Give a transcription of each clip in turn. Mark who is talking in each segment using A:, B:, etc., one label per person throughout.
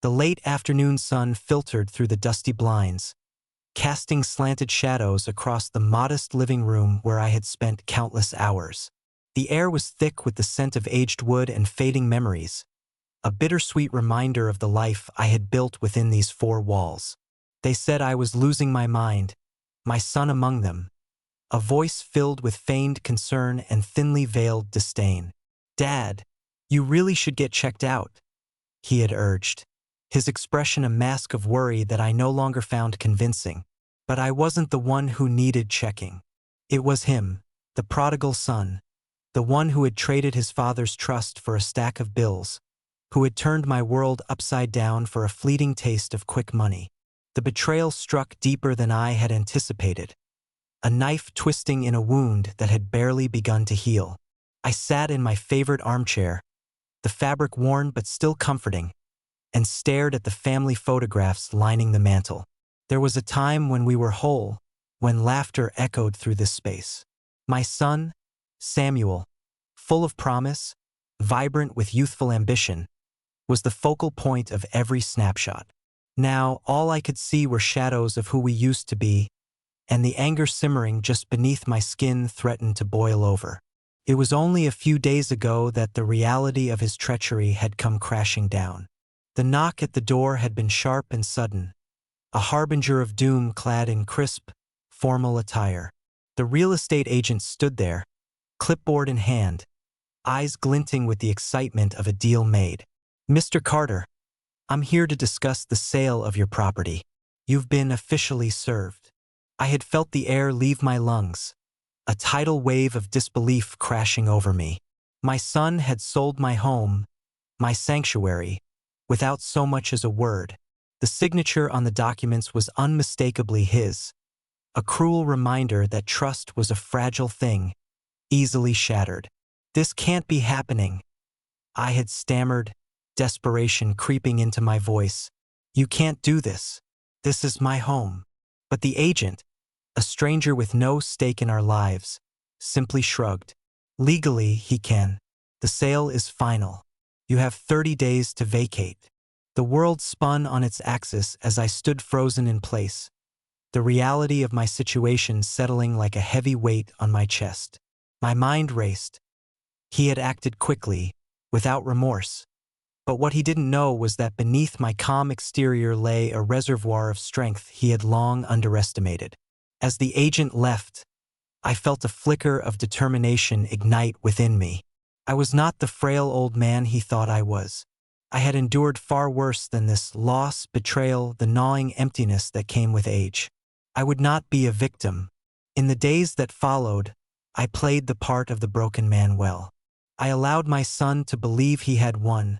A: The late afternoon sun filtered through the dusty blinds, casting slanted shadows across the modest living room where I had spent countless hours. The air was thick with the scent of aged wood and fading memories, a bittersweet reminder of the life I had built within these four walls. They said I was losing my mind, my son among them, a voice filled with feigned concern and thinly veiled disdain. "Dad, you really should get checked out," he had urged, his expression a mask of worry that I no longer found convincing. But I wasn't the one who needed checking. It was him, the prodigal son, the one who had traded his father's trust for a stack of bills, who had turned my world upside down for a fleeting taste of quick money. The betrayal struck deeper than I had anticipated, a knife twisting in a wound that had barely begun to heal. I sat in my favorite armchair, the fabric worn but still comforting, and stared at the family photographs lining the mantel. There was a time when we were whole, when laughter echoed through this space. My son, Samuel, full of promise, vibrant with youthful ambition, was the focal point of every snapshot. Now, all I could see were shadows of who we used to be, and the anger simmering just beneath my skin threatened to boil over. It was only a few days ago that the reality of his treachery had come crashing down. The knock at the door had been sharp and sudden, a harbinger of doom clad in crisp, formal attire. The real estate agent stood there, clipboard in hand, eyes glinting with the excitement of a deal made. "Mr. Carter, I'm here to discuss the sale of your property. You've been officially served." I had felt the air leave my lungs, a tidal wave of disbelief crashing over me. My son had sold my home, my sanctuary, without so much as a word. The signature on the documents was unmistakably his, a cruel reminder that trust was a fragile thing, easily shattered. "This can't be happening," I had stammered, desperation creeping into my voice. "You can't do this. This is my home." But the agent, a stranger with no stake in our lives, simply shrugged. "Legally, he can. The sale is final. You have 30 days to vacate." The world spun on its axis as I stood frozen in place, the reality of my situation settling like a heavy weight on my chest. My mind raced. He had acted quickly, without remorse. But what he didn't know was that beneath my calm exterior lay a reservoir of strength he had long underestimated. As the agent left, I felt a flicker of determination ignite within me. I was not the frail old man he thought I was. I had endured far worse than this: loss, betrayal, the gnawing emptiness that came with age. I would not be a victim. In the days that followed, I played the part of the broken man well. I allowed my son to believe he had won,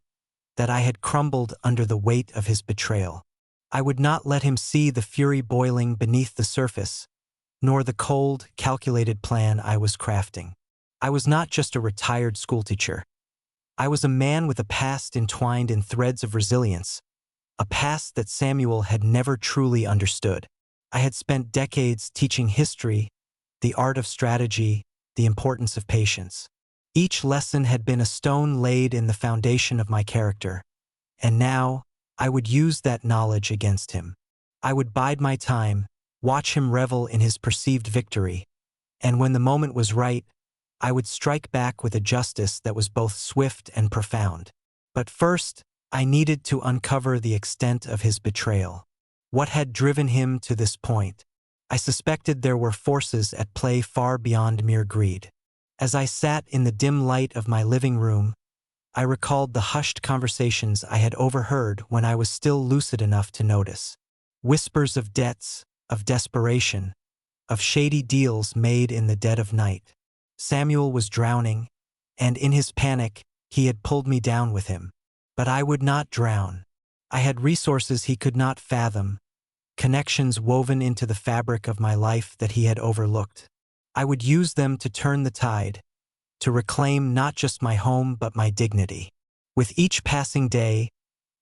A: that I had crumbled under the weight of his betrayal. I would not let him see the fury boiling beneath the surface, nor the cold, calculated plan I was crafting. I was not just a retired schoolteacher. I was a man with a past entwined in threads of resilience, a past that Samuel had never truly understood. I had spent decades teaching history, the art of strategy, the importance of patience. Each lesson had been a stone laid in the foundation of my character, and now I would use that knowledge against him. I would bide my time, watch him revel in his perceived victory, and when the moment was right, I would strike back with a justice that was both swift and profound. But first, I needed to uncover the extent of his betrayal. What had driven him to this point? I suspected there were forces at play far beyond mere greed. As I sat in the dim light of my living room, I recalled the hushed conversations I had overheard when I was still lucid enough to notice. Whispers of debts, of desperation, of shady deals made in the dead of night. Samuel was drowning, and in his panic, he had pulled me down with him. But I would not drown. I had resources he could not fathom, connections woven into the fabric of my life that he had overlooked. I would use them to turn the tide, to reclaim not just my home but my dignity. With each passing day,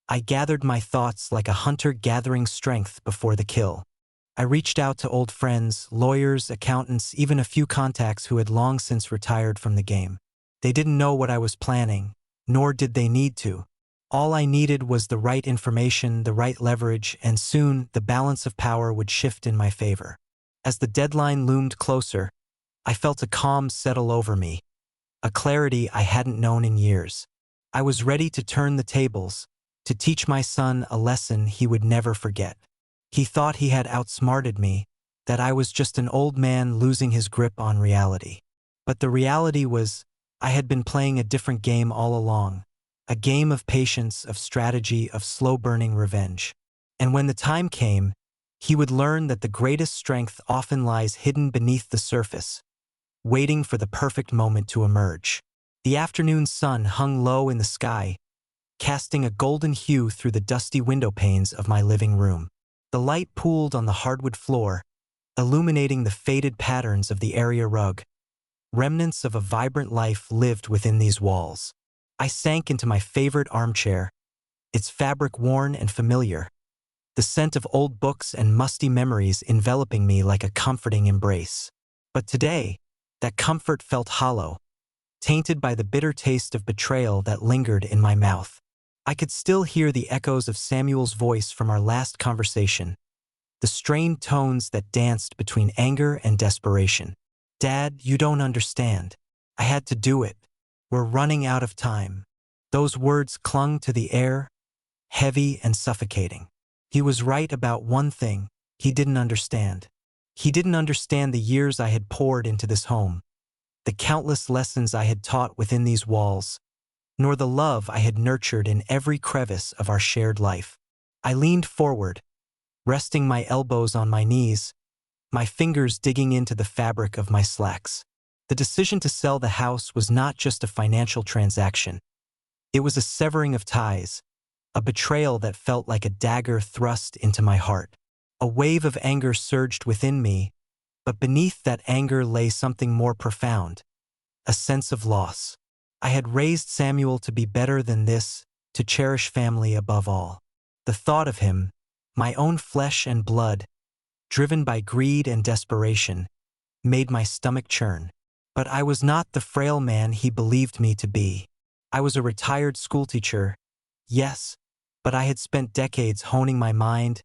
A: I gathered my thoughts like a hunter gathering strength before the kill. I reached out to old friends, lawyers, accountants, even a few contacts who had long since retired from the game. They didn't know what I was planning, nor did they need to. All I needed was the right information, the right leverage, and soon the balance of power would shift in my favor. As the deadline loomed closer, I felt a calm settle over me, a clarity I hadn't known in years. I was ready to turn the tables, to teach my son a lesson he would never forget. He thought he had outsmarted me, that I was just an old man losing his grip on reality. But the reality was, I had been playing a different game all along, a game of patience, of strategy, of slow-burning revenge. And when the time came, he would learn that the greatest strength often lies hidden beneath the surface, waiting for the perfect moment to emerge. The afternoon sun hung low in the sky, casting a golden hue through the dusty window panes of my living room. The light pooled on the hardwood floor, illuminating the faded patterns of the area rug. Remnants of a vibrant life lived within these walls. I sank into my favorite armchair, its fabric worn and familiar, the scent of old books and musty memories enveloping me like a comforting embrace. But today, that comfort felt hollow, tainted by the bitter taste of betrayal that lingered in my mouth. I could still hear the echoes of Samuel's voice from our last conversation, the strained tones that danced between anger and desperation. "Dad, you don't understand. I had to do it. We're running out of time." Those words clung to the air, heavy and suffocating. He was right about one thing: he didn't understand. He didn't understand the years I had poured into this home, the countless lessons I had taught within these walls, nor the love I had nurtured in every crevice of our shared life. I leaned forward, resting my elbows on my knees, my fingers digging into the fabric of my slacks. The decision to sell the house was not just a financial transaction. It was a severing of ties, a betrayal that felt like a dagger thrust into my heart. A wave of anger surged within me, but beneath that anger lay something more profound, a sense of loss. I had raised Samuel to be better than this, to cherish family above all. The thought of him, my own flesh and blood, driven by greed and desperation, made my stomach churn. But I was not the frail man he believed me to be. I was a retired schoolteacher, yes, but I had spent decades honing my mind,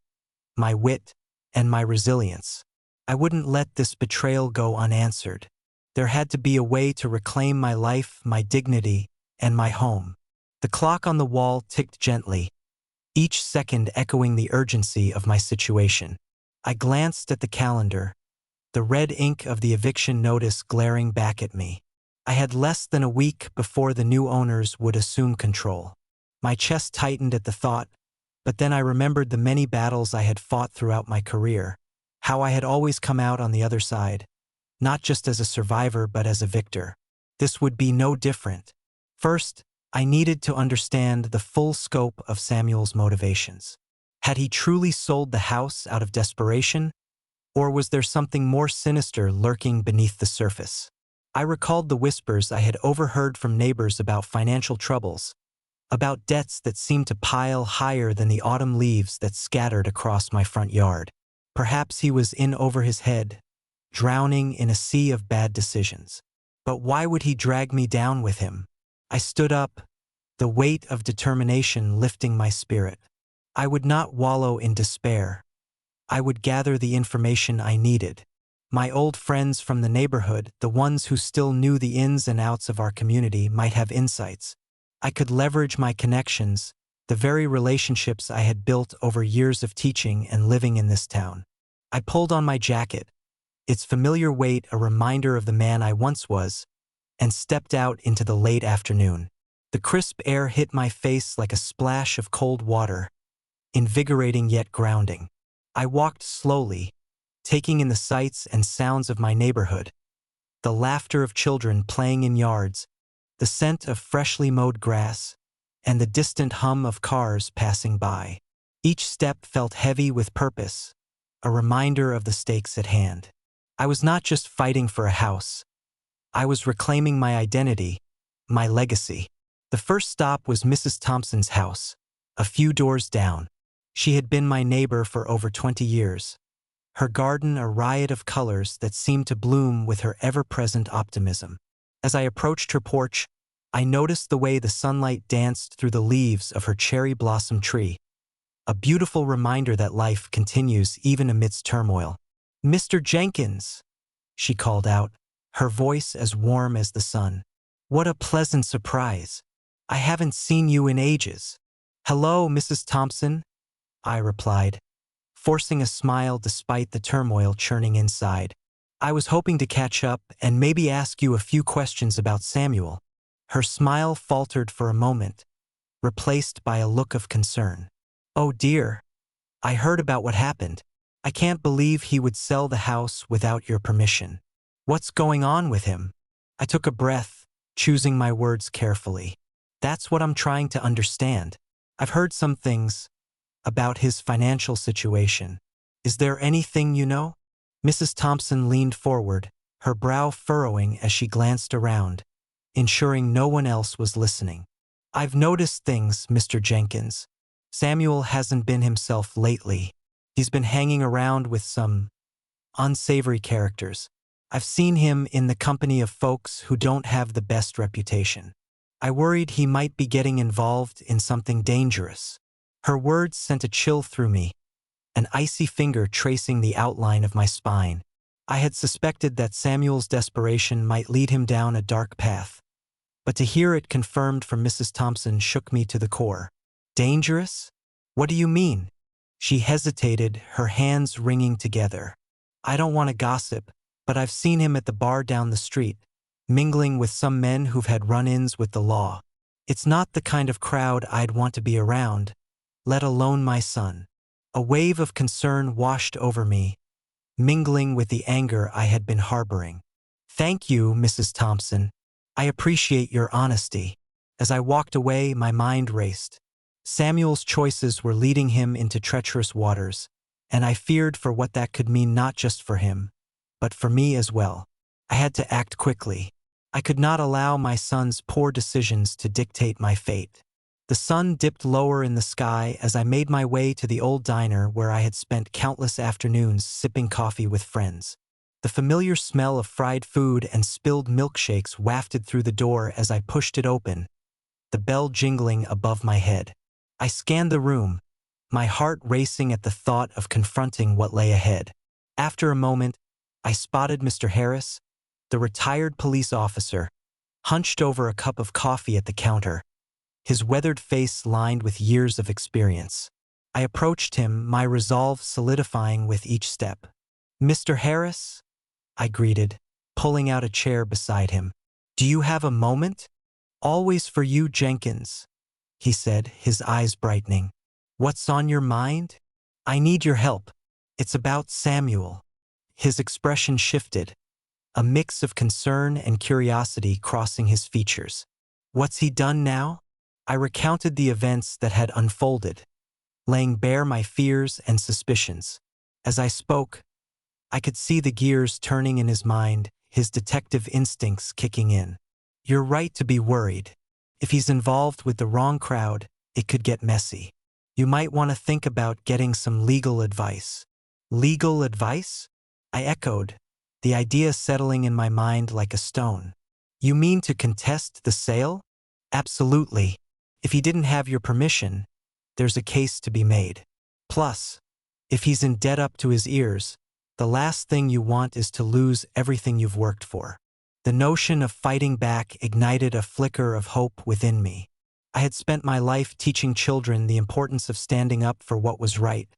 A: my wit, and my resilience. I wouldn't let this betrayal go unanswered. There had to be a way to reclaim my life, my dignity, and my home. The clock on the wall ticked gently, each second echoing the urgency of my situation. I glanced at the calendar, the red ink of the eviction notice glaring back at me. I had less than a week before the new owners would assume control. My chest tightened at the thought, but then I remembered the many battles I had fought throughout my career, how I had always come out on the other side, not just as a survivor but as a victor. This would be no different. First, I needed to understand the full scope of Samuel's motivations. Had he truly sold the house out of desperation, or was there something more sinister lurking beneath the surface? I recalled the whispers I had overheard from neighbors about financial troubles, about debts that seemed to pile higher than the autumn leaves that scattered across my front yard. Perhaps he was in over his head, drowning in a sea of bad decisions. But why would he drag me down with him? I stood up, the weight of determination lifting my spirit. I would not wallow in despair. I would gather the information I needed. My old friends from the neighborhood, the ones who still knew the ins and outs of our community, might have insights. I could leverage my connections, the very relationships I had built over years of teaching and living in this town. I pulled on my jacket, its familiar weight a reminder of the man I once was, and stepped out into the late afternoon. The crisp air hit my face like a splash of cold water, invigorating yet grounding. I walked slowly, taking in the sights and sounds of my neighborhood, the laughter of children playing in yards, the scent of freshly mowed grass, and the distant hum of cars passing by. Each step felt heavy with purpose, a reminder of the stakes at hand. I was not just fighting for a house. I was reclaiming my identity, my legacy. The first stop was Mrs. Thompson's house, a few doors down. She had been my neighbor for over 20 years, her garden a riot of colors that seemed to bloom with her ever-present optimism. As I approached her porch, I noticed the way the sunlight danced through the leaves of her cherry blossom tree, a beautiful reminder that life continues even amidst turmoil. "Mr. Jenkins," she called out, her voice as warm as the sun. "What a pleasant surprise. I haven't seen you in ages." "Hello, Mrs. Thompson," I replied, forcing a smile despite the turmoil churning inside. "I was hoping to catch up and maybe ask you a few questions about Samuel." Her smile faltered for a moment, replaced by a look of concern. "Oh dear, I heard about what happened. I can't believe he would sell the house without your permission. What's going on with him?" I took a breath, choosing my words carefully. "That's what I'm trying to understand. I've heard some things about his financial situation. Is there anything you know?" Mrs. Thompson leaned forward, her brow furrowing as she glanced around, ensuring no one else was listening. "I've noticed things, Mr. Jenkins. Samuel hasn't been himself lately. He's been hanging around with some unsavory characters. I've seen him in the company of folks who don't have the best reputation. I worried he might be getting involved in something dangerous." Her words sent a chill through me, an icy finger tracing the outline of my spine. I had suspected that Samuel's desperation might lead him down a dark path, but to hear it confirmed from Mrs. Thompson shook me to the core. "Dangerous? What do you mean?" She hesitated, her hands wringing together. "I don't want to gossip, but I've seen him at the bar down the street, mingling with some men who've had run-ins with the law. It's not the kind of crowd I'd want to be around, let alone my son." A wave of concern washed over me, mingling with the anger I had been harboring. "Thank you, Mrs. Thompson. I appreciate your honesty." As I walked away, my mind raced. Samuel's choices were leading him into treacherous waters, and I feared for what that could mean not just for him, but for me as well. I had to act quickly. I could not allow my son's poor decisions to dictate my fate. The sun dipped lower in the sky as I made my way to the old diner where I had spent countless afternoons sipping coffee with friends. The familiar smell of fried food and spilled milkshakes wafted through the door as I pushed it open, the bell jingling above my head. I scanned the room, my heart racing at the thought of confronting what lay ahead. After a moment, I spotted Mr. Harris, the retired police officer, hunched over a cup of coffee at the counter, his weathered face lined with years of experience. I approached him, my resolve solidifying with each step. "Mr. Harris?" I greeted, pulling out a chair beside him. "Do you have a moment?" "Always for you, Jenkins," he said, his eyes brightening. "What's on your mind?" "I need your help. It's about Samuel." His expression shifted, a mix of concern and curiosity crossing his features. "What's he done now?" I recounted the events that had unfolded, laying bare my fears and suspicions. As I spoke, I could see the gears turning in his mind, his detective instincts kicking in. "You're right to be worried. If he's involved with the wrong crowd, it could get messy. You might want to think about getting some legal advice." "Legal advice?" I echoed, the idea settling in my mind like a stone. "You mean to contest the sale?" "Absolutely. If he didn't have your permission, there's a case to be made. Plus, if he's in debt up to his ears, the last thing you want is to lose everything you've worked for." The notion of fighting back ignited a flicker of hope within me. I had spent my life teaching children the importance of standing up for what was right,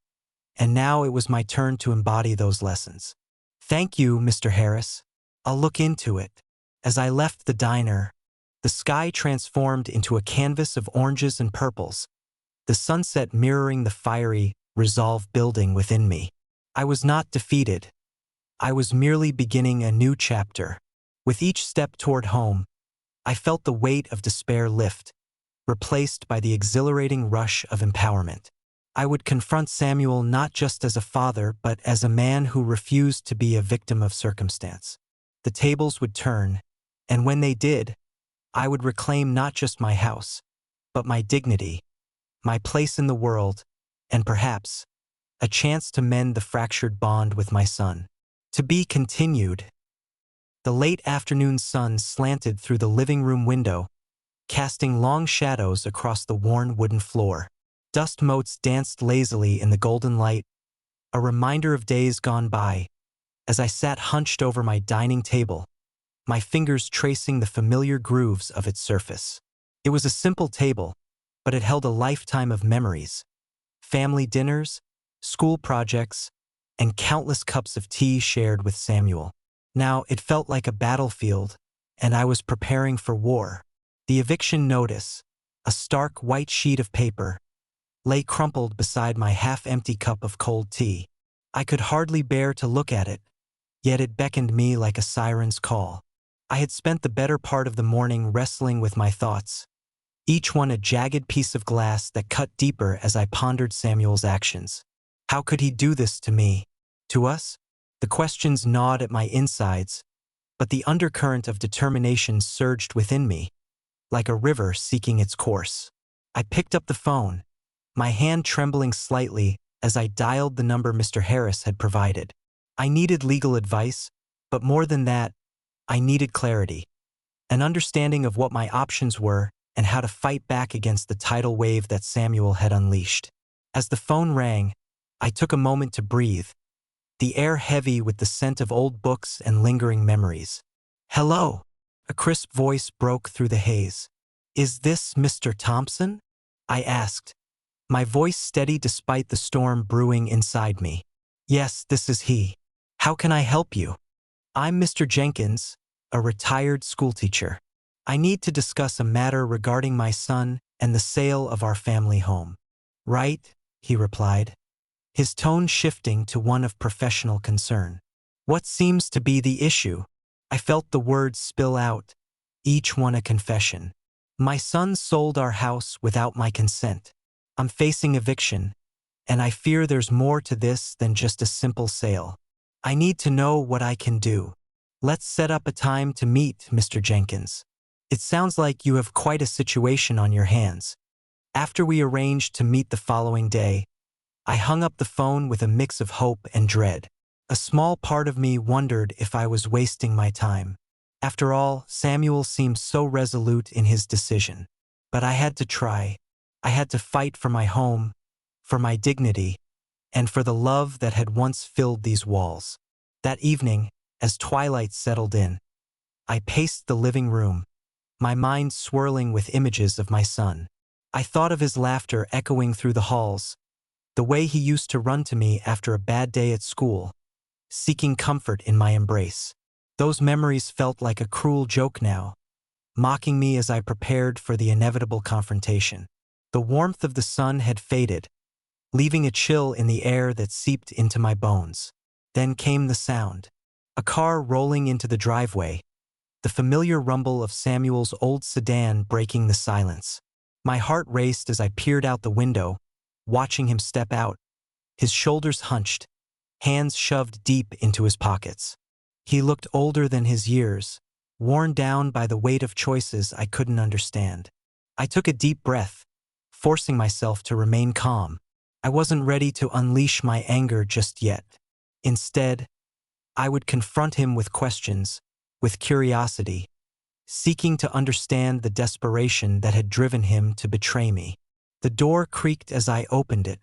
A: and now it was my turn to embody those lessons. "Thank you, Mr. Harris. I'll look into it." As I left the diner, the sky transformed into a canvas of oranges and purples, the sunset mirroring the fiery resolve building within me. I was not defeated. I was merely beginning a new chapter. With each step toward home, I felt the weight of despair lift, replaced by the exhilarating rush of empowerment. I would confront Samuel not just as a father, but as a man who refused to be a victim of circumstance. The tables would turn, and when they did, I would reclaim not just my house, but my dignity, my place in the world, and perhaps a chance to mend the fractured bond with my son. To be continued. The late afternoon sun slanted through the living room window, casting long shadows across the worn wooden floor. Dust motes danced lazily in the golden light, a reminder of days gone by, as I sat hunched over my dining table, my fingers tracing the familiar grooves of its surface. It was a simple table, but it held a lifetime of memories: family dinners, school projects, and countless cups of tea shared with Samuel. Now it felt like a battlefield, and I was preparing for war. The eviction notice, a stark white sheet of paper, lay crumpled beside my half-empty cup of cold tea. I could hardly bear to look at it, yet it beckoned me like a siren's call. I had spent the better part of the morning wrestling with my thoughts, each one a jagged piece of glass that cut deeper as I pondered Samuel's actions. How could he do this to me? To us? The questions gnawed at my insides, but the undercurrent of determination surged within me, like a river seeking its course. I picked up the phone, my hand trembling slightly as I dialed the number Mr. Harris had provided. I needed legal advice, but more than that, I needed clarity, an understanding of what my options were and how to fight back against the tidal wave that Samuel had unleashed. As the phone rang, I took a moment to breathe, the air heavy with the scent of old books and lingering memories. "Hello," a crisp voice broke through the haze. "Is this Mr. Thompson?" I asked, my voice steady despite the storm brewing inside me. "Yes, this is he. How can I help you?" "I'm Mr. Jenkins, a retired schoolteacher. I need to discuss a matter regarding my son and the sale of our family home." "Right," he replied, his tone shifting to one of professional concern. "What seems to be the issue?" I felt the words spill out, each one a confession. "My son sold our house without my consent. I'm facing eviction, and I fear there's more to this than just a simple sale. I need to know what I can do. Let's set up a time to meet, Mr. Jenkins. It sounds like you have quite a situation on your hands." After we arranged to meet the following day, I hung up the phone with a mix of hope and dread. A small part of me wondered if I was wasting my time. After all, Samuel seemed so resolute in his decision. But I had to try. I had to fight for my home, for my dignity, and for the love that had once filled these walls. That evening, as twilight settled in, I paced the living room, my mind swirling with images of my son. I thought of his laughter echoing through the halls, the way he used to run to me after a bad day at school, seeking comfort in my embrace. Those memories felt like a cruel joke now, mocking me as I prepared for the inevitable confrontation. The warmth of the sun had faded, leaving a chill in the air that seeped into my bones. Then came the sound. A car rolling into the driveway, the familiar rumble of Samuel's old sedan breaking the silence. My heart raced as I peered out the window, watching him step out, his shoulders hunched, hands shoved deep into his pockets. He looked older than his years, worn down by the weight of choices I couldn't understand. I took a deep breath, forcing myself to remain calm. I wasn't ready to unleash my anger just yet. Instead, I would confront him with questions, with curiosity, seeking to understand the desperation that had driven him to betray me. The door creaked as I opened it,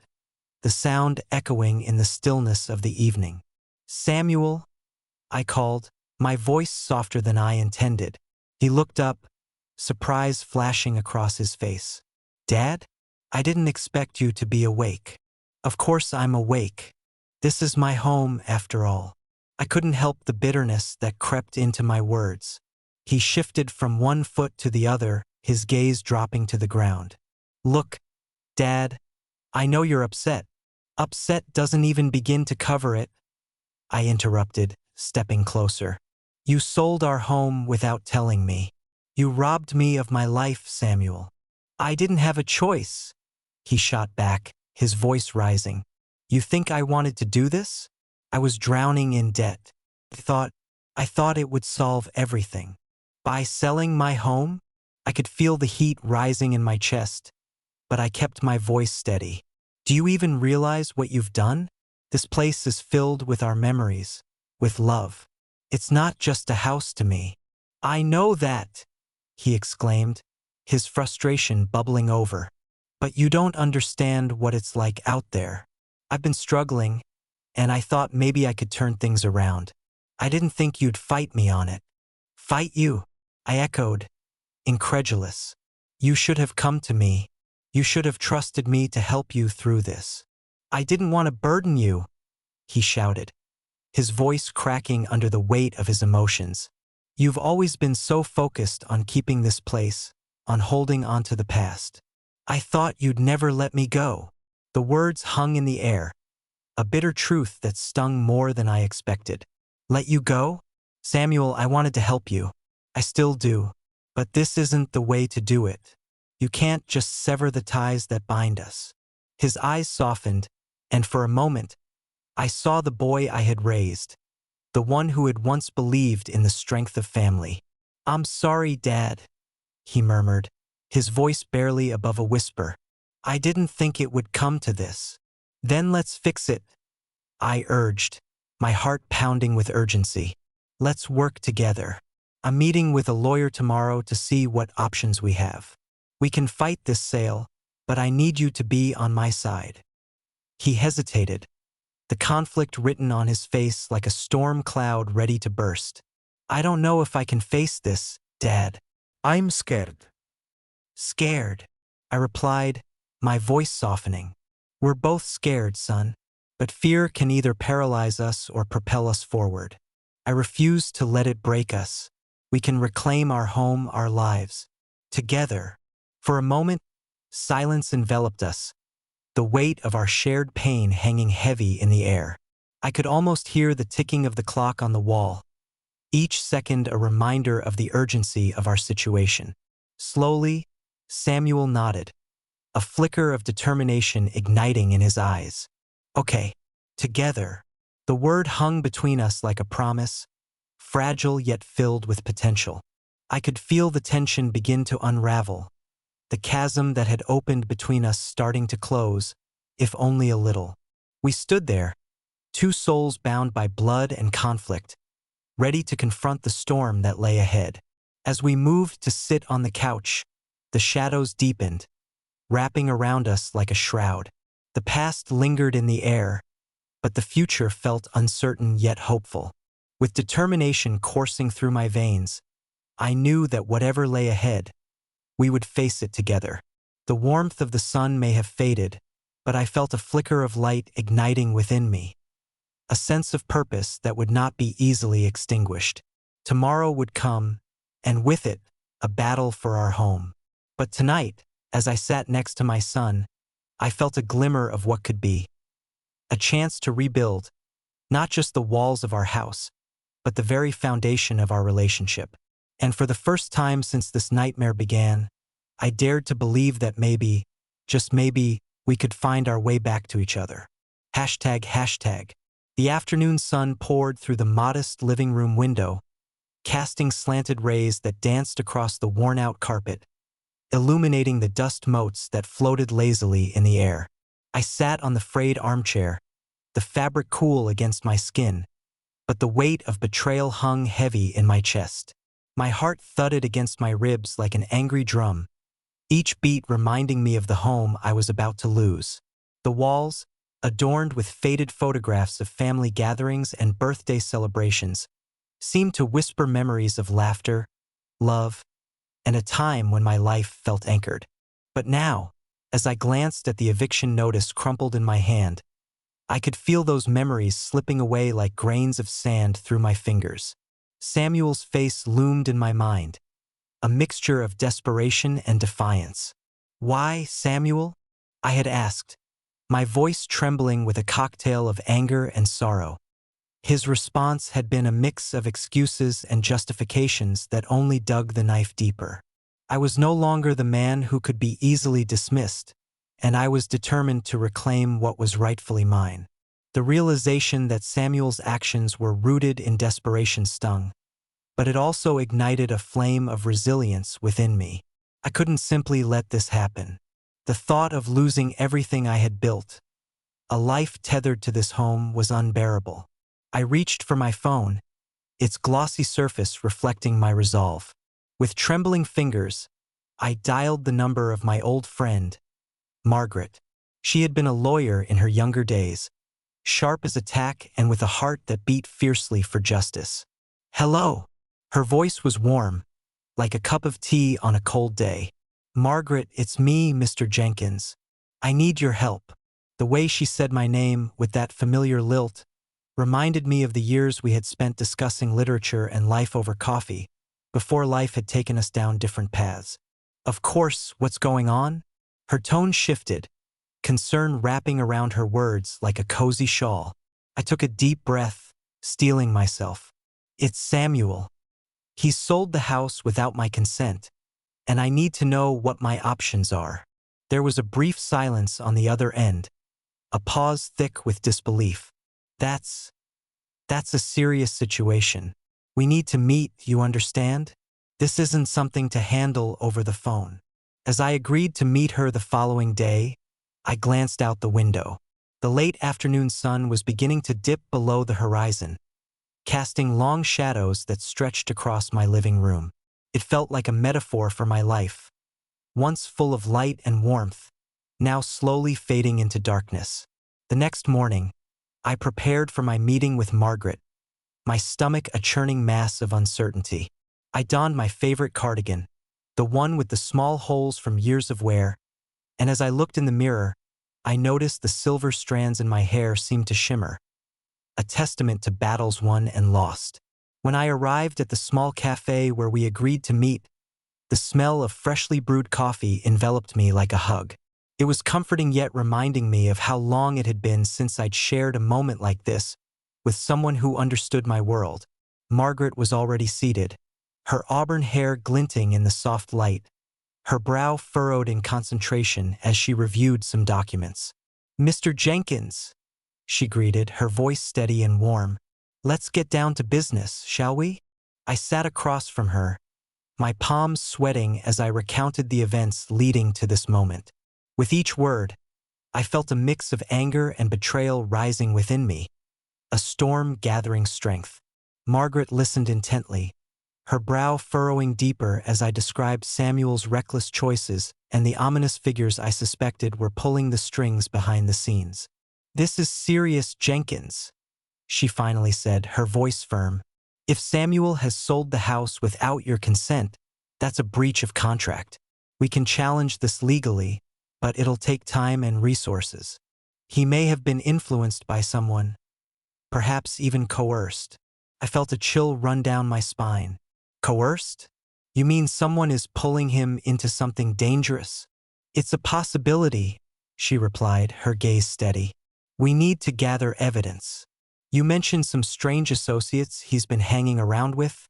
A: the sound echoing in the stillness of the evening. "Samuel," I called, my voice softer than I intended. He looked up, surprise flashing across his face. "Dad? I didn't expect you to be awake." "Of course I'm awake. This is my home, after all." I couldn't help the bitterness that crept into my words. He shifted from one foot to the other, his gaze dropping to the ground. "Look, Dad, I know you're upset. Upset doesn't even begin to cover it," I interrupted, stepping closer. "You sold our home without telling me. You robbed me of my life, Samuel." "I didn't have a choice," he shot back, his voice rising. "You think I wanted to do this? I was drowning in debt. I thought it would solve everything. By selling my home?" I could feel the heat rising in my chest, but I kept my voice steady. "Do you even realize what you've done? This place is filled with our memories, with love. It's not just a house to me." "I know that," he exclaimed, his frustration bubbling over. But you don't understand what it's like out there. I've been struggling, and I thought maybe I could turn things around. I didn't think you'd fight me on it. Fight you? I echoed, incredulous. You should have come to me. You should have trusted me to help you through this. I didn't want to burden you, he shouted, his voice cracking under the weight of his emotions. You've always been so focused on keeping this place, on holding on to the past. I thought you'd never let me go. The words hung in the air, a bitter truth that stung more than I expected. Let you go? Samuel, I wanted to help you. I still do. But this isn't the way to do it. You can't just sever the ties that bind us. His eyes softened, and for a moment, I saw the boy I had raised, the one who had once believed in the strength of family. I'm sorry, Dad, he murmured, his voice barely above a whisper. I didn't think it would come to this. Then let's fix it, I urged, my heart pounding with urgency. Let's work together. I'm meeting with a lawyer tomorrow to see what options we have. We can fight this sale, but I need you to be on my side. He hesitated, the conflict written on his face like a storm cloud ready to burst. I don't know if I can face this, Dad.
B: I'm scared.
A: Scared, I replied, my voice softening. We're both scared, son, but fear can either paralyze us or propel us forward. I refuse to let it break us. We can reclaim our home, our lives, together. For a moment, silence enveloped us, the weight of our shared pain hanging heavy in the air. I could almost hear the ticking of the clock on the wall, each second a reminder of the urgency of our situation. Slowly, Samuel nodded, a flicker of determination igniting in his eyes. Okay, together. The word hung between us like a promise, fragile yet filled with potential. I could feel the tension begin to unravel, the chasm that had opened between us starting to close, if only a little. We stood there, two souls bound by blood and conflict, ready to confront the storm that lay ahead. As we moved to sit on the couch, the shadows deepened, wrapping around us like a shroud. The past lingered in the air, but the future felt uncertain yet hopeful. With determination coursing through my veins, I knew that whatever lay ahead, we would face it together. The warmth of the sun may have faded, but I felt a flicker of light igniting within me, a sense of purpose that would not be easily extinguished. Tomorrow would come, and with it, a battle for our home. But tonight, as I sat next to my son, I felt a glimmer of what could be. A chance to rebuild, not just the walls of our house, but the very foundation of our relationship. And for the first time since this nightmare began, I dared to believe that maybe, just maybe, we could find our way back to each other. ##. The afternoon sun poured through the modest living room window, casting slanted rays that danced across the worn-out carpet, illuminating the dust motes that floated lazily in the air. I sat on the frayed armchair, the fabric cool against my skin, but the weight of betrayal hung heavy in my chest. My heart thudded against my ribs like an angry drum, each beat reminding me of the home I was about to lose. The walls, adorned with faded photographs of family gatherings and birthday celebrations, seemed to whisper memories of laughter, love, and a time when my life felt anchored. But now, as I glanced at the eviction notice crumpled in my hand, I could feel those memories slipping away like grains of sand through my fingers. Samuel's face loomed in my mind, a mixture of desperation and defiance. Why, Samuel? I had asked, my voice trembling with a cocktail of anger and sorrow. His response had been a mix of excuses and justifications that only dug the knife deeper. I was no longer the man who could be easily dismissed, and I was determined to reclaim what was rightfully mine. The realization that Samuel's actions were rooted in desperation stung, but it also ignited a flame of resilience within me. I couldn't simply let this happen. The thought of losing everything I had built, a life tethered to this home, was unbearable. I reached for my phone, its glossy surface reflecting my resolve. With trembling fingers, I dialed the number of my old friend, Margaret. She had been a lawyer in her younger days, sharp as a tack and with a heart that beat fiercely for justice. "Hello." Her voice was warm, like a cup of tea on a cold day. "Margaret, it's me, Mr. Jenkins. I need your help." The way she said my name with that familiar lilt reminded me of the years we had spent discussing literature and life over coffee, before life had taken us down different paths. "Of course, what's going on?" Her tone shifted, concern wrapping around her words like a cozy shawl. I took a deep breath, steeling myself. "It's Samuel. He's sold the house without my consent, and I need to know what my options are." There was a brief silence on the other end, a pause thick with disbelief. That's a serious situation. We need to meet, you understand? This isn't something to handle over the phone." As I agreed to meet her the following day, I glanced out the window. The late afternoon sun was beginning to dip below the horizon, casting long shadows that stretched across my living room. It felt like a metaphor for my life, once full of light and warmth, now slowly fading into darkness. The next morning, I prepared for my meeting with Margaret, my stomach a churning mass of uncertainty. I donned my favorite cardigan, the one with the small holes from years of wear, and as I looked in the mirror, I noticed the silver strands in my hair seemed to shimmer, a testament to battles won and lost. When I arrived at the small cafe where we agreed to meet, the smell of freshly brewed coffee enveloped me like a hug. It was comforting yet reminding me of how long it had been since I'd shared a moment like this with someone who understood my world. Margaret was already seated, her auburn hair glinting in the soft light, her brow furrowed in concentration as she reviewed some documents. "Mr. Jenkins," she greeted, her voice steady and warm. "Let's get down to business, shall we?" I sat across from her, my palms sweating as I recounted the events leading to this moment. With each word, I felt a mix of anger and betrayal rising within me, a storm gathering strength. Margaret listened intently, her brow furrowing deeper as I described Samuel's reckless choices and the ominous figures I suspected were pulling the strings behind the scenes. "This is serious, Jenkins," she finally said, her voice firm. "If Samuel has sold the house without your consent, that's a breach of contract. We can challenge this legally, but it'll take time and resources. He may have been influenced by someone, perhaps even coerced." I felt a chill run down my spine. "Coerced? You mean someone is pulling him into something dangerous?" "It's a possibility," she replied, her gaze steady. "We need to gather evidence. You mentioned some strange associates he's been hanging around with.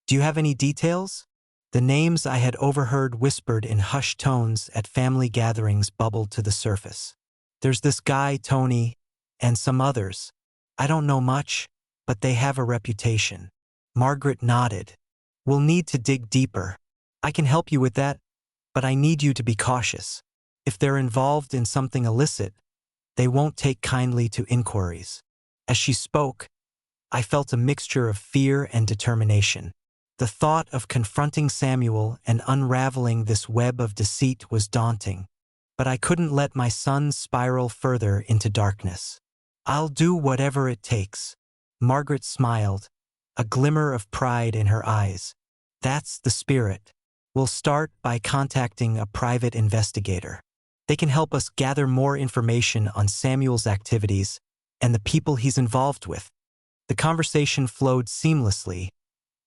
A: Do you have any details?" The names I had overheard whispered in hushed tones at family gatherings bubbled to the surface. "There's this guy, Tony, and some others. I don't know much, but they have a reputation." Margaret nodded. "We'll need to dig deeper. I can help you with that, but I need you to be cautious. If they're involved in something illicit, they won't take kindly to inquiries." As she spoke, I felt a mixture of fear and determination. The thought of confronting Samuel and unraveling this web of deceit was daunting, but I couldn't let my son spiral further into darkness. "I'll do whatever it takes." Margaret smiled, a glimmer of pride in her eyes. "That's the spirit. We'll start by contacting a private investigator. They can help us gather more information on Samuel's activities and the people he's involved with." The conversation flowed seamlessly,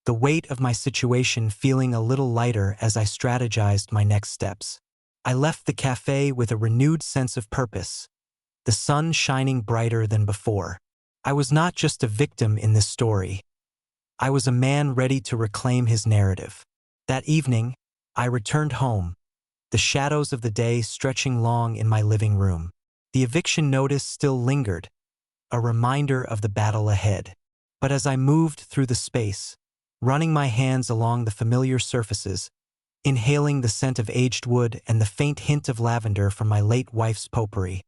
A: the weight of my situation feeling a little lighter as I strategized my next steps. I left the cafe with a renewed sense of purpose, the sun shining brighter than before. I was not just a victim in this story. I was a man ready to reclaim his narrative. That evening, I returned home, the shadows of the day stretching long in my living room. The eviction notice still lingered, a reminder of the battle ahead. But as I moved through the space, running my hands along the familiar surfaces, inhaling the scent of aged wood and the faint hint of lavender from my late wife's potpourri,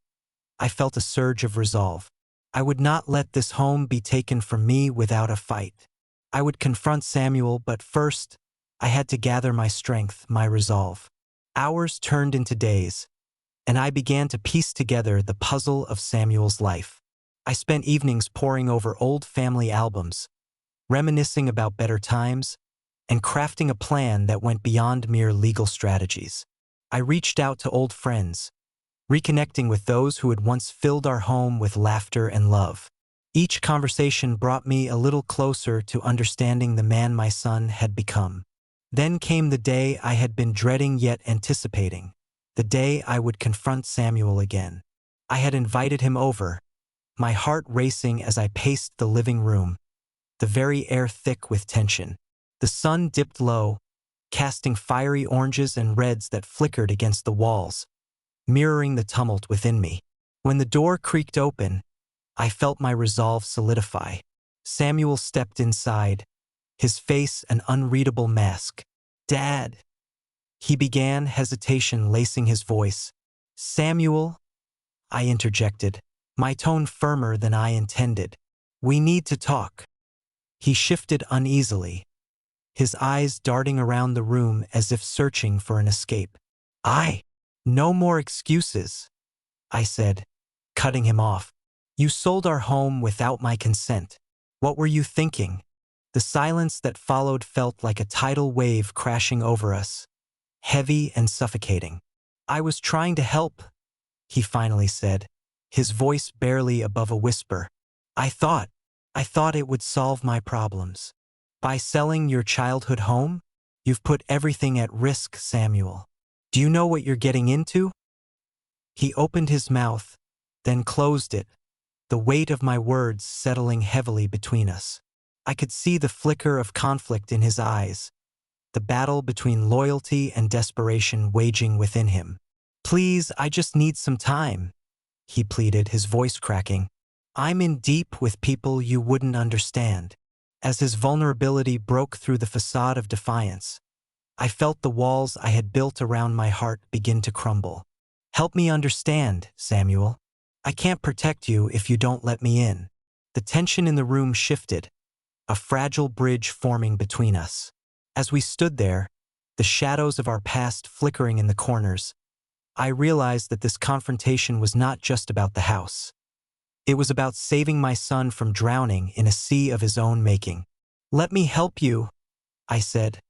A: I felt a surge of resolve. I would not let this home be taken from me without a fight. I would confront Samuel, but first, I had to gather my strength, my resolve. Hours turned into days, and I began to piece together the puzzle of Samuel's life. I spent evenings poring over old family albums, reminiscing about better times, and crafting a plan that went beyond mere legal strategies. I reached out to old friends, reconnecting with those who had once filled our home with laughter and love. Each conversation brought me a little closer to understanding the man my son had become. Then came the day I had been dreading yet anticipating, the day I would confront Samuel again. I had invited him over, my heart racing as I paced the living room, the very air thick with tension. The sun dipped low, casting fiery oranges and reds that flickered against the walls, mirroring the tumult within me. When the door creaked open, I felt my resolve solidify. Samuel stepped inside, his face an unreadable mask. "Dad," he began, hesitation lacing his voice. "Samuel," I interjected, my tone firmer than I intended. "We need to talk." He shifted uneasily, his eyes darting around the room as if searching for an escape. "No more excuses," I said, cutting him off. "You sold our home without my consent. What were you thinking?" The silence that followed felt like a tidal wave crashing over us, heavy and suffocating. "I was trying to help," he finally said, his voice barely above a whisper. I thought it would solve my problems. By selling your childhood home, you've put everything at risk, Samuel. Do you know what you're getting into?" He opened his mouth, then closed it, the weight of my words settling heavily between us. I could see the flicker of conflict in his eyes, the battle between loyalty and desperation waging within him. "Please, I just need some time," he pleaded, his voice cracking. "I'm in deep with people you wouldn't understand." As his vulnerability broke through the facade of defiance, I felt the walls I had built around my heart begin to crumble. "Help me understand, Samuel. I can't protect you if you don't let me in." The tension in the room shifted, a fragile bridge forming between us. As we stood there, the shadows of our past flickering in the corners, I realized that this confrontation was not just about the house. It was about saving my son from drowning in a sea of his own making. "Let me help you," I said,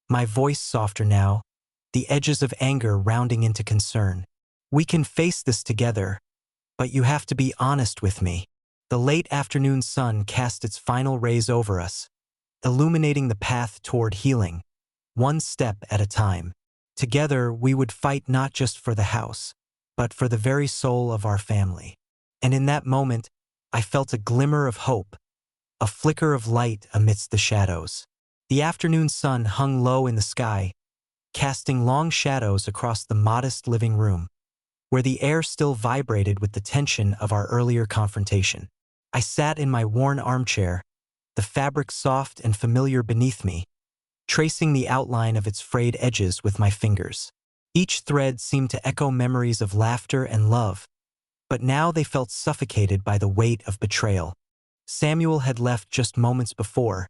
A: my voice softer now, the edges of anger rounding into concern. "We can face this together, but you have to be honest with me." The late afternoon sun cast its final rays over us, illuminating the path toward healing, one step at a time. Together, we would fight not just for the house, but for the very soul of our family. And in that moment, I felt a glimmer of hope, a flicker of light amidst the shadows. The afternoon sun hung low in the sky, casting long shadows across the modest living room, where the air still vibrated with the tension of our earlier confrontation. I sat in my worn armchair, the fabric soft and familiar beneath me, tracing the outline of its frayed edges with my fingers. Each thread seemed to echo memories of laughter and love, but now they felt suffocated by the weight of betrayal. Samuel had left just moments before,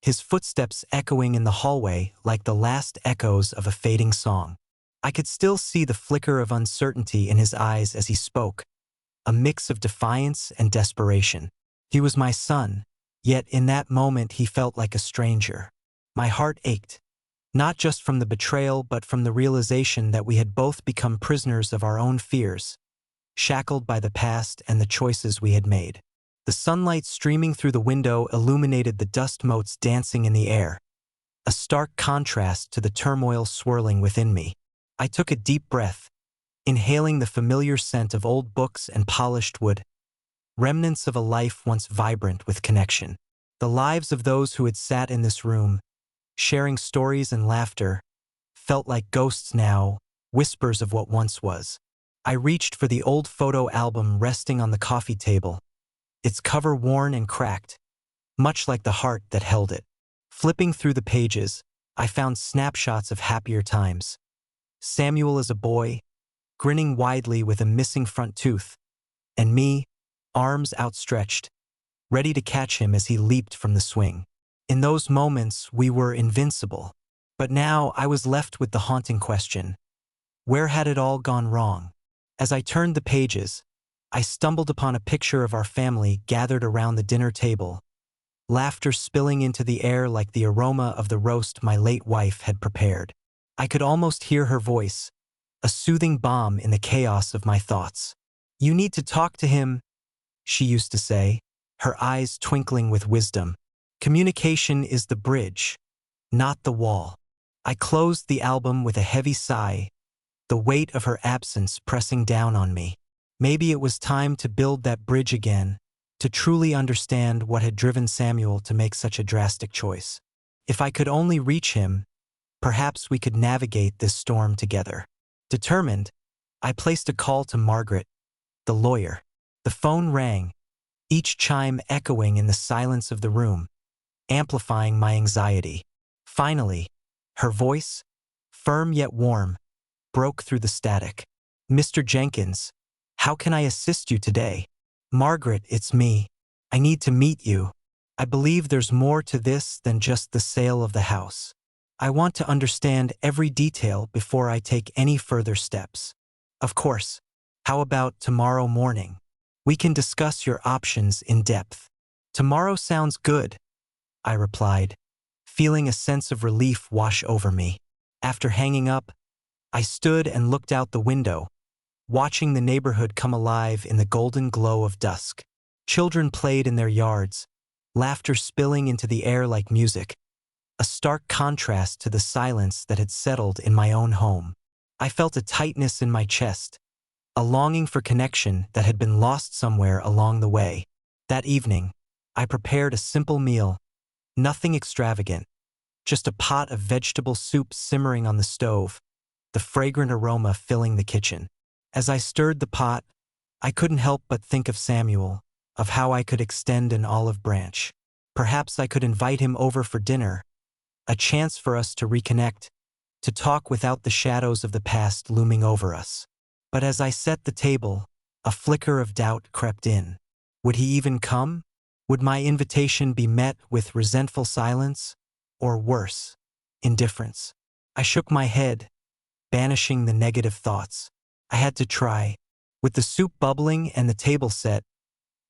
A: his footsteps echoing in the hallway like the last echoes of a fading song. I could still see the flicker of uncertainty in his eyes as he spoke, a mix of defiance and desperation. He was my son, yet in that moment he felt like a stranger. My heart ached, not just from the betrayal but from the realization that we had both become prisoners of our own fears, shackled by the past and the choices we had made. The sunlight streaming through the window illuminated the dust motes dancing in the air, a stark contrast to the turmoil swirling within me. I took a deep breath, inhaling the familiar scent of old books and polished wood, remnants of a life once vibrant with connection. The lives of those who had sat in this room, sharing stories and laughter, felt like ghosts now, whispers of what once was. I reached for the old photo album resting on the coffee table, its cover worn and cracked, much like the heart that held it. Flipping through the pages, I found snapshots of happier times. Samuel as a boy, grinning widely with a missing front tooth, and me, arms outstretched, ready to catch him as he leaped from the swing. In those moments, we were invincible. But now I was left with the haunting question: Where had it all gone wrong? As I turned the pages, I stumbled upon a picture of our family gathered around the dinner table, laughter spilling into the air like the aroma of the roast my late wife had prepared. I could almost hear her voice, a soothing balm in the chaos of my thoughts. "You need to talk to him," she used to say, her eyes twinkling with wisdom. "Communication is the bridge, not the wall." I closed the album with a heavy sigh, the weight of her absence pressing down on me. Maybe it was time to build that bridge again, to truly understand what had driven Samuel to make such a drastic choice. If I could only reach him, perhaps we could navigate this storm together. Determined, I placed a call to Margaret, the lawyer. The phone rang, each chime echoing in the silence of the room, amplifying my anxiety. Finally, her voice, firm yet warm, broke through the static. "Mr. Jenkins, how can I assist you today?" "Margaret, it's me. I need to meet you. I believe there's more to this than just the sale of the house. I want to understand every detail before I take any further steps." "Of course. How about tomorrow morning? We can discuss your options in depth." "Tomorrow sounds good," I replied, feeling a sense of relief wash over me. After hanging up, I stood and looked out the window, watching the neighborhood come alive in the golden glow of dusk. Children played in their yards, laughter spilling into the air like music, a stark contrast to the silence that had settled in my own home. I felt a tightness in my chest, a longing for connection that had been lost somewhere along the way. That evening, I prepared a simple meal, nothing extravagant, just a pot of vegetable soup simmering on the stove, the fragrant aroma filling the kitchen. As I stirred the pot, I couldn't help but think of Samuel, of how I could extend an olive branch. Perhaps I could invite him over for dinner, a chance for us to reconnect, to talk without the shadows of the past looming over us. But as I set the table, a flicker of doubt crept in. Would he even come? Would my invitation be met with resentful silence, or worse, indifference? I shook my head, banishing the negative thoughts. I had to try. With the soup bubbling and the table set,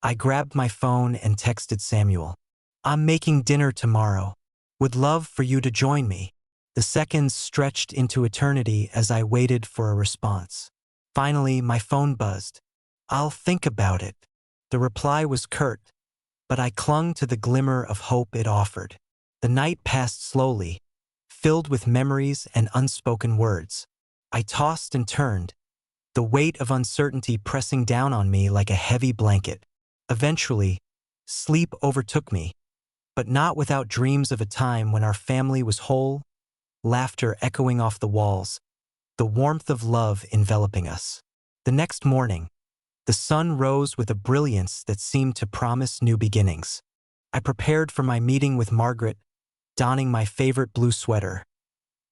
A: I grabbed my phone and texted Samuel. "I'm making dinner tomorrow. Would love for you to join me." The seconds stretched into eternity as I waited for a response. Finally, my phone buzzed. "I'll think about it." The reply was curt, but I clung to the glimmer of hope it offered. The night passed slowly, filled with memories and unspoken words. I tossed and turned, the weight of uncertainty pressing down on me like a heavy blanket. Eventually, sleep overtook me, but not without dreams of a time when our family was whole, laughter echoing off the walls, the warmth of love enveloping us. The next morning, the sun rose with a brilliance that seemed to promise new beginnings. I prepared for my meeting with Margaret, donning my favorite blue sweater,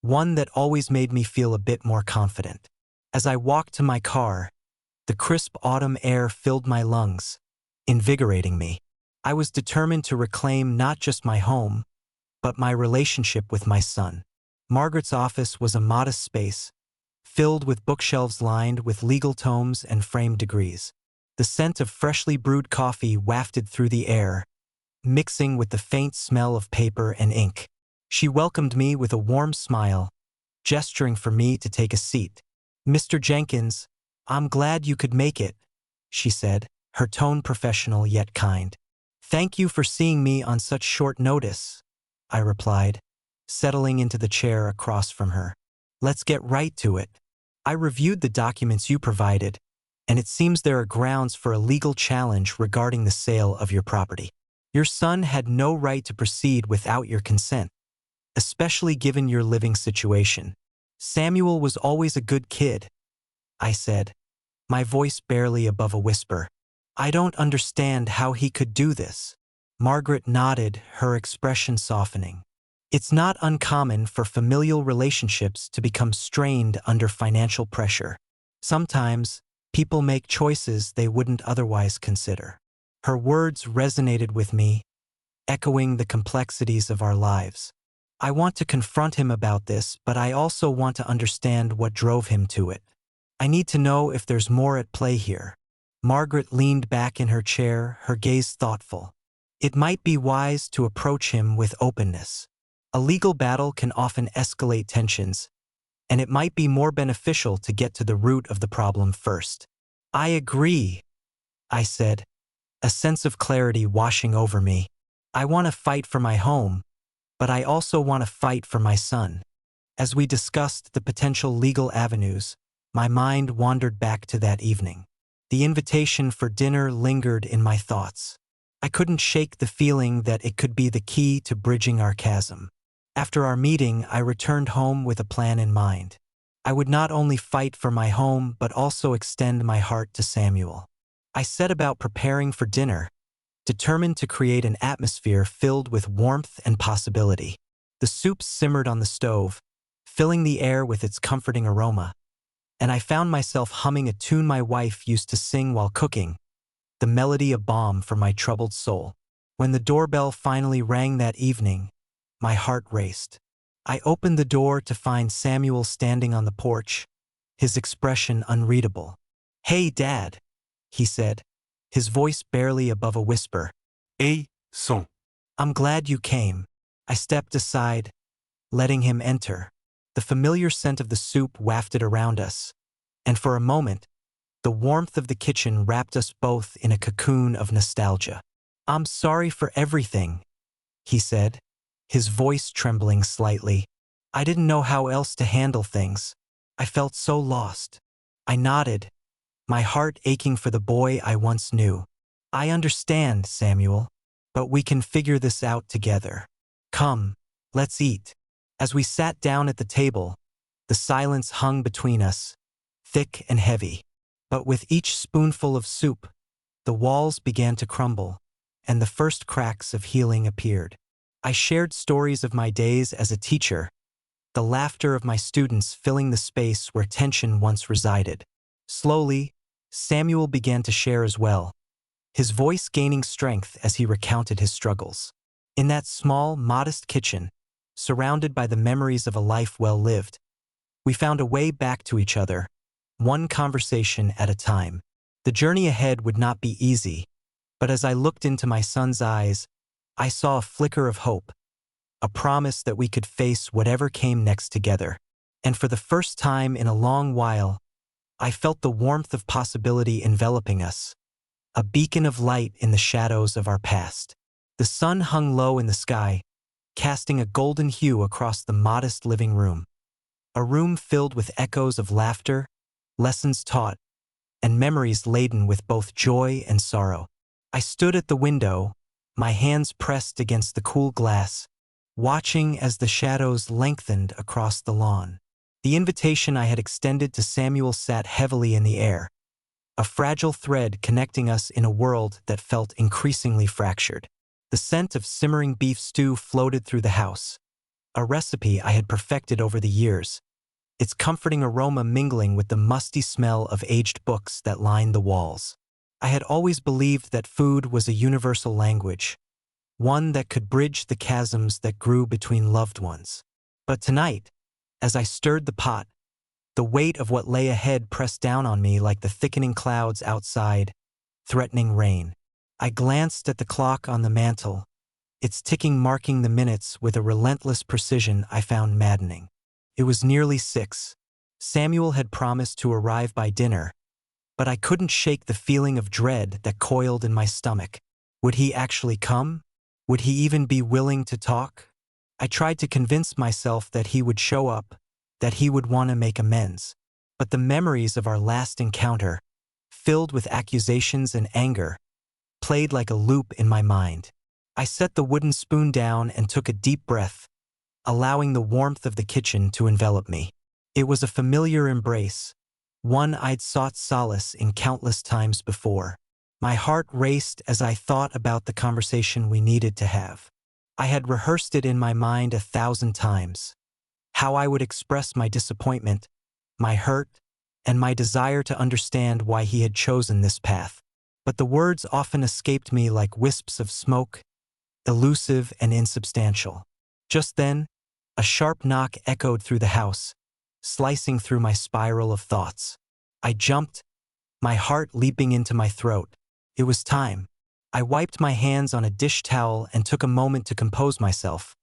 A: one that always made me feel a bit more confident. As I walked to my car, the crisp autumn air filled my lungs, invigorating me. I was determined to reclaim not just my home, but my relationship with my son. Margaret's office was a modest space, filled with bookshelves lined with legal tomes and framed degrees. The scent of freshly brewed coffee wafted through the air, mixing with the faint smell of paper and ink. She welcomed me with a warm smile, gesturing for me to take a seat. "Mr. Jenkins, I'm glad you could make it," she said, her tone professional yet kind. "Thank you for seeing me on such short notice," I replied, settling into the chair across from her. "Let's get right to it. I reviewed the documents you provided, and it seems there are grounds for a legal challenge regarding the sale of your property. Your son had no right to proceed without your consent, especially given your living situation. Samuel was always a good kid," I said, my voice barely above a whisper. "I don't understand how he could do this." Margaret nodded, her expression softening. "It's not uncommon for familial relationships to become strained under financial pressure. Sometimes, people make choices they wouldn't otherwise consider." Her words resonated with me, echoing the complexities of our lives. I want to confront him about this, but I also want to understand what drove him to it. I need to know if there's more at play here. Margaret leaned back in her chair, her gaze thoughtful. It might be wise to approach him with openness. A legal battle can often escalate tensions, and it might be more beneficial to get to the root of the problem first. I agree, I said, a sense of clarity washing over me. I want to fight for my home, but I also want to fight for my son. As we discussed the potential legal avenues, my mind wandered back to that evening. The invitation for dinner lingered in my thoughts. I couldn't shake the feeling that it could be the key to bridging our chasm. After our meeting, I returned home with a plan in mind. I would not only fight for my home, but also extend my heart to Samuel. I set about preparing for dinner, determined to create an atmosphere filled with warmth and possibility. The soup simmered on the stove, filling the air with its comforting aroma, and I found myself humming a tune my wife used to sing while cooking, the melody a balm for my troubled soul. When the doorbell finally rang that evening, my heart raced. I opened the door to find Samuel standing on the porch, his expression unreadable. "Hey, Dad," he said, his voice barely above a whisper.
B: Hey, son.
A: "I'm glad you came." I stepped aside, letting him enter. The familiar scent of the soup wafted around us, and for a moment, the warmth of the kitchen wrapped us both in a cocoon of nostalgia. "I'm sorry for everything," he said, his voice trembling slightly. I didn't know how else to handle things. I felt so lost. I nodded, my heart aching for the boy I once knew. "I understand, Samuel, but we can figure this out together. Come, let's eat." As we sat down at the table, the silence hung between us, thick and heavy. But with each spoonful of soup, the walls began to crumble, and the first cracks of healing appeared. I shared stories of my days as a teacher, the laughter of my students filling the space where tension once resided. Slowly, Samuel began to share as well, his voice gaining strength as he recounted his struggles. In that small, modest kitchen, surrounded by the memories of a life well lived, we found a way back to each other, one conversation at a time. The journey ahead would not be easy, but as I looked into my son's eyes, I saw a flicker of hope, a promise that we could face whatever came next together. And for the first time in a long while, I felt the warmth of possibility enveloping us, a beacon of light in the shadows of our past. The sun hung low in the sky, casting a golden hue across the modest living room, a room filled with echoes of laughter, lessons taught, and memories laden with both joy and sorrow. I stood at the window, my hands pressed against the cool glass, watching as the shadows lengthened across the lawn. The invitation I had extended to Samuel sat heavily in the air, a fragile thread connecting us in a world that felt increasingly fractured. The scent of simmering beef stew floated through the house, a recipe I had perfected over the years, its comforting aroma mingling with the musty smell of aged books that lined the walls. I had always believed that food was a universal language, one that could bridge the chasms that grew between loved ones. But tonight, as I stirred the pot, the weight of what lay ahead pressed down on me like the thickening clouds outside, threatening rain. I glanced at the clock on the mantel, its ticking marking the minutes with a relentless precision I found maddening. It was nearly 6. Samuel had promised to arrive by dinner, but I couldn't shake the feeling of dread that coiled in my stomach. Would he actually come? Would he even be willing to talk? I tried to convince myself that he would show up, that he would want to make amends. But the memories of our last encounter, filled with accusations and anger, played like a loop in my mind. I set the wooden spoon down and took a deep breath, allowing the warmth of the kitchen to envelop me. It was a familiar embrace, one I'd sought solace in countless times before. My heart raced as I thought about the conversation we needed to have. I had rehearsed it in my mind 1,000 times. How I would express my disappointment, my hurt, and my desire to understand why he had chosen this path. But the words often escaped me like wisps of smoke, elusive and insubstantial. Just then, A sharp knock echoed through the house, slicing through my spiral of thoughts. I jumped, my heart leaping into my throat. It was time. I wiped my hands on a dish towel and took a moment to compose myself,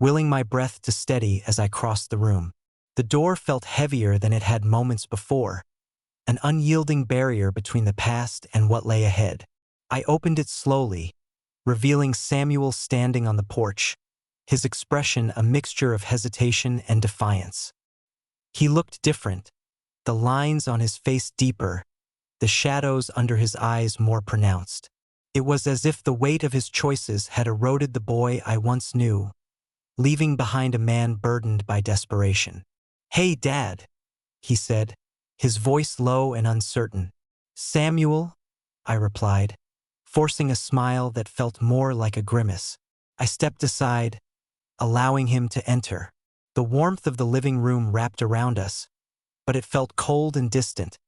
A: willing my breath to steady as I crossed the room. The door felt heavier than it had moments before, an unyielding barrier between the past and what lay ahead. I opened it slowly, revealing Samuel standing on the porch, his expression a mixture of hesitation and defiance. He looked different, the lines on his face deeper, the shadows under his eyes more pronounced. It was as if the weight of his choices had eroded the boy I once knew, leaving behind a man burdened by desperation. "Hey, Dad," he said, his voice low and uncertain. "Samuel," I replied, forcing a smile that felt more like a grimace. I stepped aside, allowing him to enter. The warmth of the living room wrapped around us, but it felt cold and distant,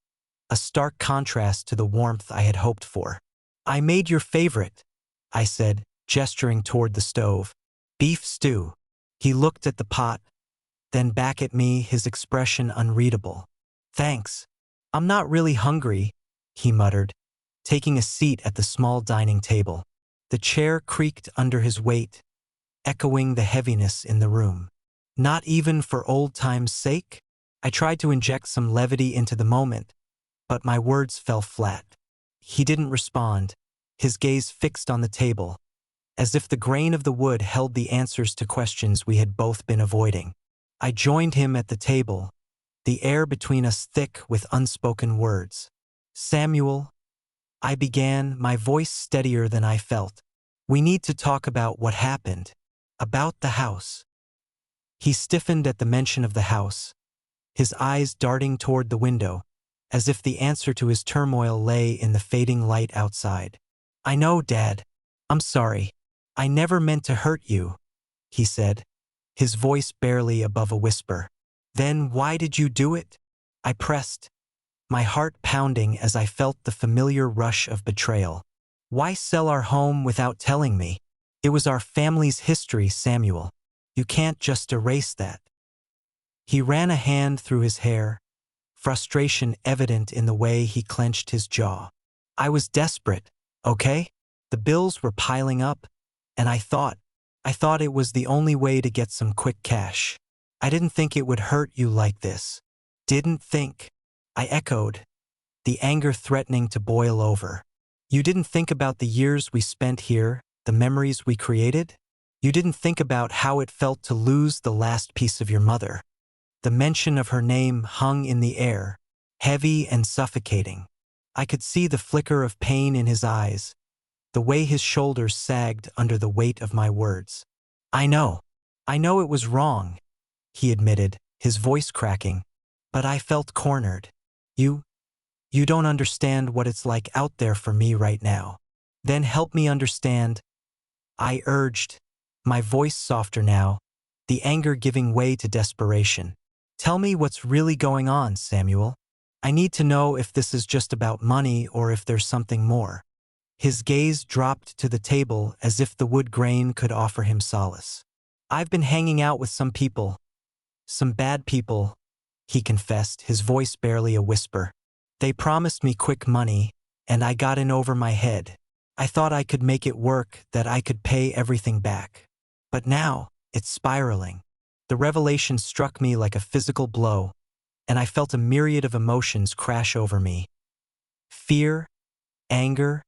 A: a stark contrast to the warmth I had hoped for. "I made your favorite," I said, gesturing toward the stove. "Beef stew." He looked at the pot, then back at me, his expression unreadable. "Thanks. I'm not really hungry," he muttered, taking a seat at the small dining table. The chair creaked under his weight, echoing the heaviness in the room. "Not even for old time's sake?" I tried to inject some levity into the moment, but my words fell flat. He didn't respond, his gaze fixed on the table, as if the grain of the wood held the answers to questions we had both been avoiding. I joined him at the table, the air between us thick with unspoken words. "Samuel," I began, my voice steadier than I felt. "We need to talk about what happened. About the house." He stiffened at the mention of the house, his eyes darting toward the window, as if the answer to his turmoil lay in the fading light outside. "I know, Dad. I'm sorry. I never meant to hurt you," he said, his voice barely above a whisper. "Then why did you do it?" I pressed, my heart pounding as I felt the familiar rush of betrayal. "Why sell our home without telling me? It was our family's history, Samuel. You can't just erase that." He ran a hand through his hair, frustration evident in the way he clenched his jaw. "I was desperate, okay? The bills were piling up, and I thought it was the only way to get some quick cash. I didn't think it would hurt you like this." "Didn't think," I echoed, the anger threatening to boil over. "You didn't think about the years we spent here, the memories we created? You didn't think about how it felt to lose the last piece of your mother." The mention of her name hung in the air, heavy and suffocating. I could see the flicker of pain in his eyes, the way his shoulders sagged under the weight of my words. I know it was wrong," he admitted, his voice cracking, "but I felt cornered. You don't understand what it's like out there for me right now." "Then help me understand," I urged, my voice softer now, the anger giving way to desperation. "Tell me what's really going on, Samuel. I need to know if this is just about money or if there's something more." His gaze dropped to the table as if the wood grain could offer him solace. "I've been hanging out with some people. Some bad people," he confessed, his voice barely a whisper. "They promised me quick money, and I got in over my head. I thought I could make it work, that I could pay everything back. But now, it's spiraling." The revelation struck me like a physical blow, and I felt a myriad of emotions crash over me. Fear, anger,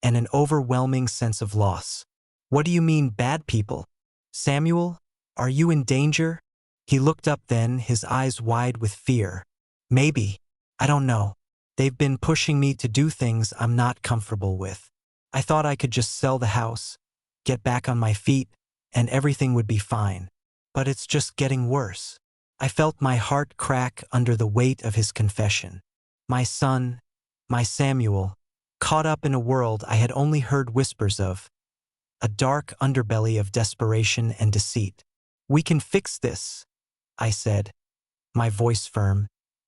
A: and an overwhelming sense of loss. "What do you mean, bad people? Samuel, are you in danger?" He looked up then, his eyes wide with fear. "Maybe. I don't know. They've been pushing me to do things I'm not comfortable with. I thought I could just sell the house, get back on my feet, and everything would be fine. But it's just getting worse." I felt my heart crack under the weight of his confession. My son, my Samuel, caught up in a world I had only heard whispers of, a dark underbelly of desperation and deceit. "We can fix this," I said, my voice firm,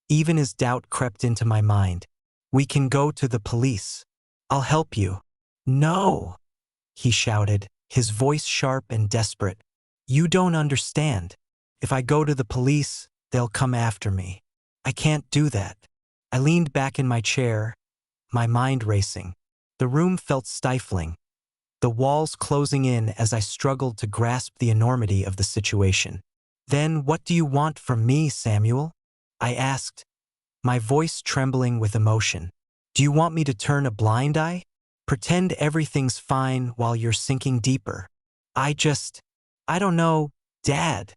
A: even as doubt crept into my mind. "We can go to the police. I'll help you." "No," he shouted, his voice sharp and desperate. "You don't understand. If I go to the police, they'll come after me. I can't do that. I leaned back in my chair, my mind racing. The room felt stifling, the walls closing in as I struggled to grasp the enormity of the situation. Then what do you want from me, Samuel? I asked, my voice trembling with emotion. Do you want me to turn a blind eye? Pretend everything's fine while you're sinking deeper? I don't know, Dad,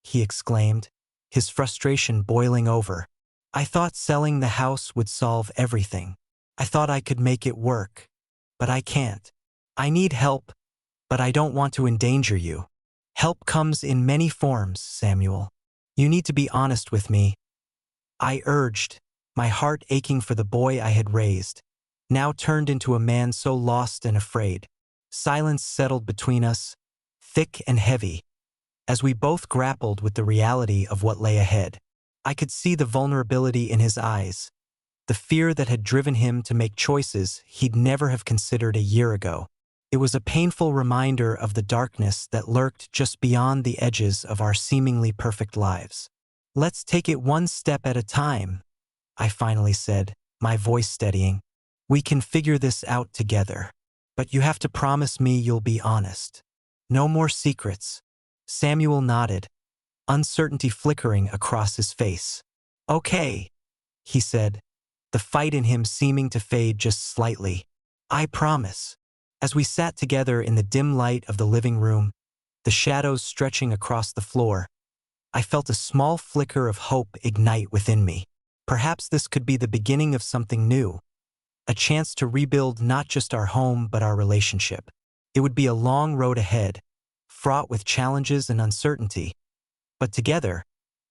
A: he exclaimed, his frustration boiling over. I thought selling the house would solve everything. I thought I could make it work. But I can't. I need help, but I don't want to endanger you. Help comes in many forms, Samuel. You need to be honest with me, I urged, my heart aching for the boy I had raised, now turned into a man so lost and afraid. Silence settled between us, thick and heavy, as we both grappled with the reality of what lay ahead. I could see the vulnerability in his eyes, the fear that had driven him to make choices he'd never have considered a year ago. It was a painful reminder of the darkness that lurked just beyond the edges of our seemingly perfect lives. Let's take it one step at a time, I finally said, my voice steadying. We can figure this out together. But you have to promise me you'll be honest. No more secrets. Samuel nodded, uncertainty flickering across his face. Okay, he said, the fight in him seeming to fade just slightly. I promise. As we sat together in the dim light of the living room, the shadows stretching across the floor, I felt a small flicker of hope ignite within me. Perhaps this could be the beginning of something new, a chance to rebuild not just our home but our relationship. It would be a long road ahead, fraught with challenges and uncertainty. But together,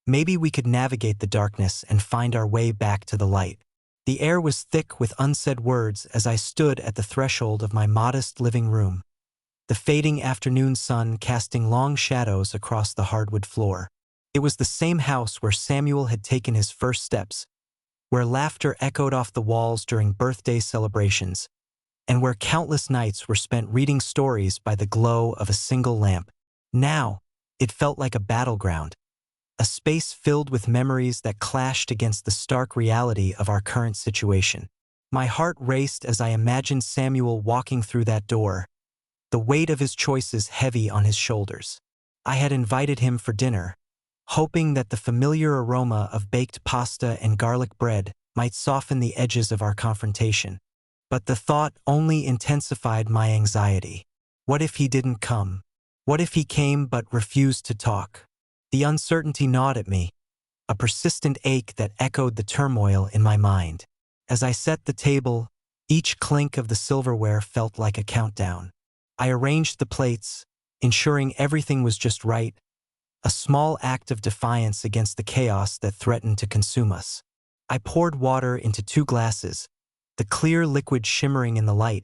A: maybe we could navigate the darkness and find our way back to the light. The air was thick with unsaid words as I stood at the threshold of my modest living room, the fading afternoon sun casting long shadows across the hardwood floor. It was the same house where Samuel had taken his first steps, where laughter echoed off the walls during birthday celebrations, and where countless nights were spent reading stories by the glow of a single lamp. Now, it felt like a battleground, a space filled with memories that clashed against the stark reality of our current situation. My heart raced as I imagined Samuel walking through that door, the weight of his choices heavy on his shoulders. I had invited him for dinner, hoping that the familiar aroma of baked pasta and garlic bread might soften the edges of our confrontation. But the thought only intensified my anxiety. What if he didn't come? What if he came but refused to talk? The uncertainty gnawed at me, a persistent ache that echoed the turmoil in my mind. As I set the table, each clink of the silverware felt like a countdown. I arranged the plates, ensuring everything was just right, a small act of defiance against the chaos that threatened to consume us. I poured water into 2 glasses, the clear liquid shimmering in the light,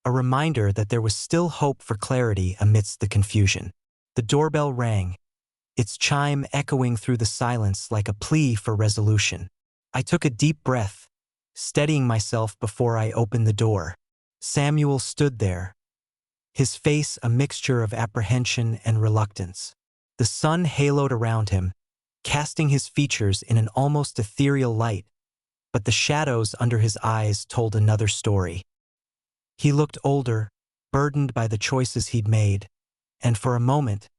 A: a reminder that there was still hope for clarity amidst the confusion. The doorbell rang, its chime echoing through the silence like a plea for resolution. I took a deep breath, steadying myself before I opened the door. Samuel stood there, his face a mixture of apprehension and reluctance. The sun haloed around him, casting his features in an almost ethereal light, but the shadows under his eyes told another story. He looked older, burdened by the choices he'd made, and for a moment,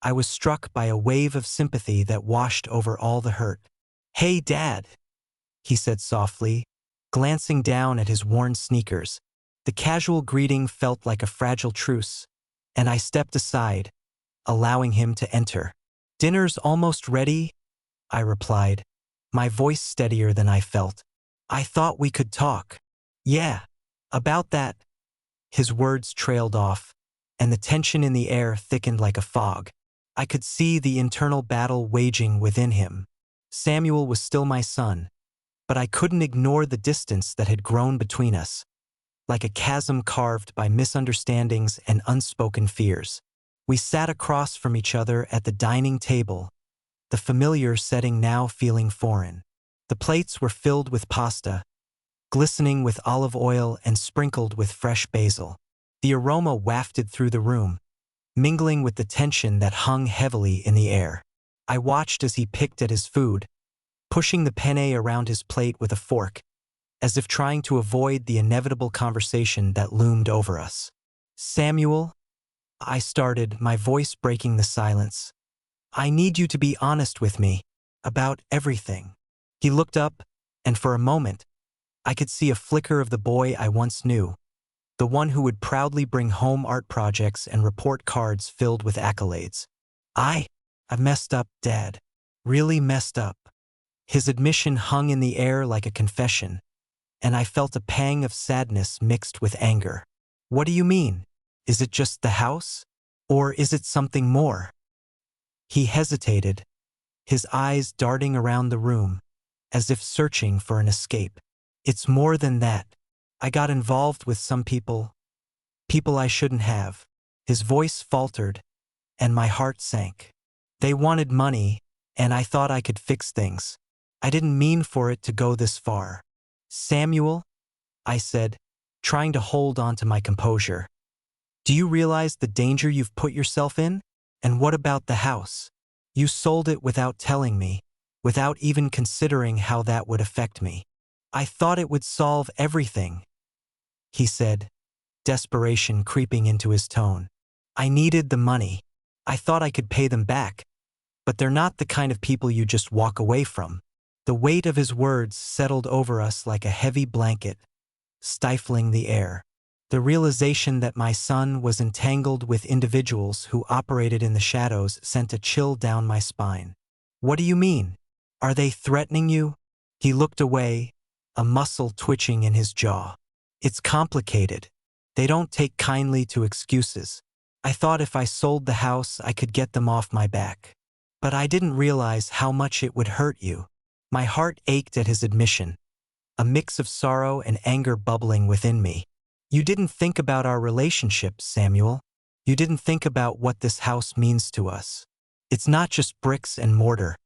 A: I was struck by a wave of sympathy that washed over all the hurt. "Hey, Dad," he said softly, glancing down at his worn sneakers. The casual greeting felt like a fragile truce, and I stepped aside, allowing him to enter. "Dinner's almost ready," I replied, my voice steadier than I felt. "I thought we could talk." "Yeah, about that." His words trailed off, and the tension in the air thickened like a fog. I could see the internal battle waging within him. Samuel was still my son, but I couldn't ignore the distance that had grown between us, like a chasm carved by misunderstandings and unspoken fears. We sat across from each other at the dining table, the familiar setting now feeling foreign. The plates were filled with pasta, glistening with olive oil and sprinkled with fresh basil. The aroma wafted through the room, mingling with the tension that hung heavily in the air. I watched as he picked at his food, pushing the penne around his plate with a fork, as if trying to avoid the inevitable conversation that loomed over us. Samuel, I started, my voice breaking the silence. I need you to be honest with me about everything. He looked up, and for a moment, I could see a flicker of the boy I once knew, the one who would proudly bring home art projects and report cards filled with accolades. I've messed up, Dad. Really messed up. His admission hung in the air like a confession, and I felt a pang of sadness mixed with anger. What do you mean? Is it just the house? Or is it something more? He hesitated, his eyes darting around the room, as if searching for an escape. It's more than that. I got involved with some people I shouldn't have. His voice faltered, and my heart sank. They wanted money, and I thought I could fix things. I didn't mean for it to go this far. Samuel, I said, trying to hold on to my composure. Do you realize the danger you've put yourself in? And what about the house? You sold it without telling me, without even considering how that would affect me. I thought it would solve everything, he said, desperation creeping into his tone. I needed the money. I thought I could pay them back, but they're not the kind of people you just walk away from. The weight of his words settled over us like a heavy blanket, stifling the air. The realization that my son was entangled with individuals who operated in the shadows sent a chill down my spine. What do you mean? Are they threatening you? He looked away, a muscle twitching in his jaw. It's complicated. They don't take kindly to excuses. I thought if I sold the house, I could get them off my back. But I didn't realize how much it would hurt you. My heart ached at his admission, a mix of sorrow and anger bubbling within me. You didn't think about our relationship, Samuel. You didn't think about what this house means to us. It's not just bricks and mortar.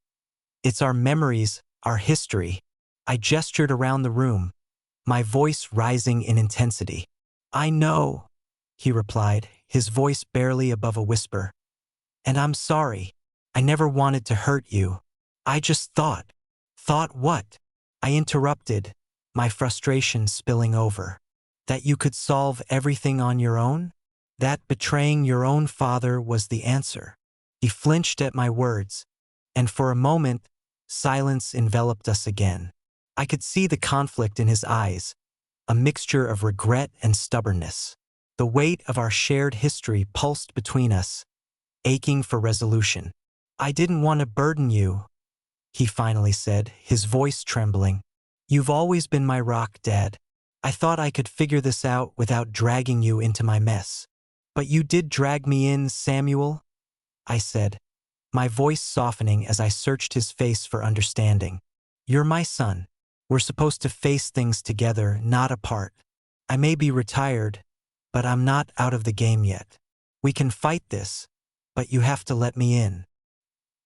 A: It's our memories, our history. I gestured around the room, my voice rising in intensity. I know, he replied, his voice barely above a whisper. And I'm sorry. I never wanted to hurt you. I just thought. Thought what? I interrupted, my frustration spilling over. That you could solve everything on your own? That betraying your own father was the answer. He flinched at my words, and for a moment, silence enveloped us again. I could see the conflict in his eyes, a mixture of regret and stubbornness. The weight of our shared history pulsed between us, aching for resolution. I didn't want to burden you, he finally said, his voice trembling. You've always been my rock, Dad. I thought I could figure this out without dragging you into my mess. But you did drag me in, Samuel, I said, my voice softening as I searched his face for understanding. You're my son. We're supposed to face things together, not apart. I may be retired, but I'm not out of the game yet. We can fight this, but you have to let me in.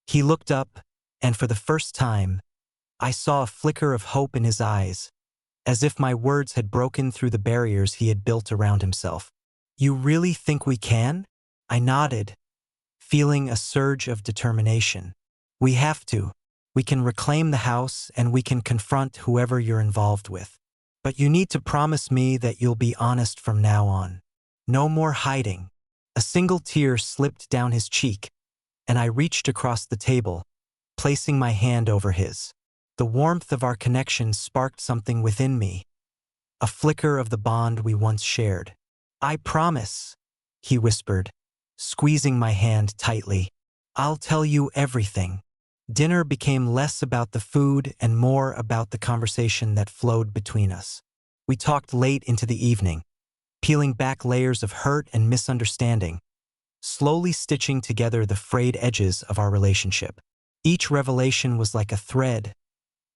A: He looked up, and for the first time, I saw a flicker of hope in his eyes, as if my words had broken through the barriers he had built around himself. You really think we can? I nodded, feeling a surge of determination. We have to. We can reclaim the house and we can confront whoever you're involved with. But you need to promise me that you'll be honest from now on. No more hiding. A single tear slipped down his cheek, and I reached across the table, placing my hand over his. The warmth of our connection sparked something within me, a flicker of the bond we once shared. I promise, he whispered, squeezing my hand tightly. I'll tell you everything. Dinner became less about the food and more about the conversation that flowed between us. We talked late into the evening, peeling back layers of hurt and misunderstanding, slowly stitching together the frayed edges of our relationship. Each revelation was like a thread,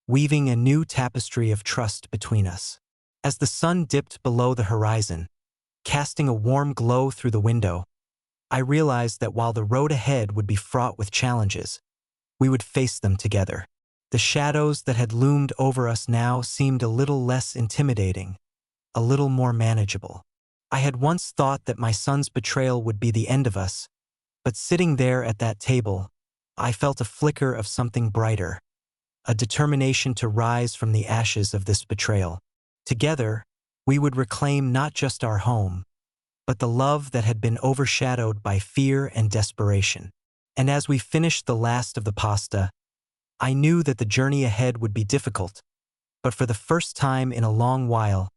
A: weaving a new tapestry of trust between us. As the sun dipped below the horizon, casting a warm glow through the window, I realized that while the road ahead would be fraught with challenges, we would face them together. The shadows that had loomed over us now seemed a little less intimidating, a little more manageable. I had once thought that my son's betrayal would be the end of us, but sitting there at that table, I felt a flicker of something brighter, a determination to rise from the ashes of this betrayal. Together, we would reclaim not just our home, but the love that had been overshadowed by fear and desperation. And as we finished the last of the pasta, I knew that the journey ahead would be difficult, but for the first time in a long while,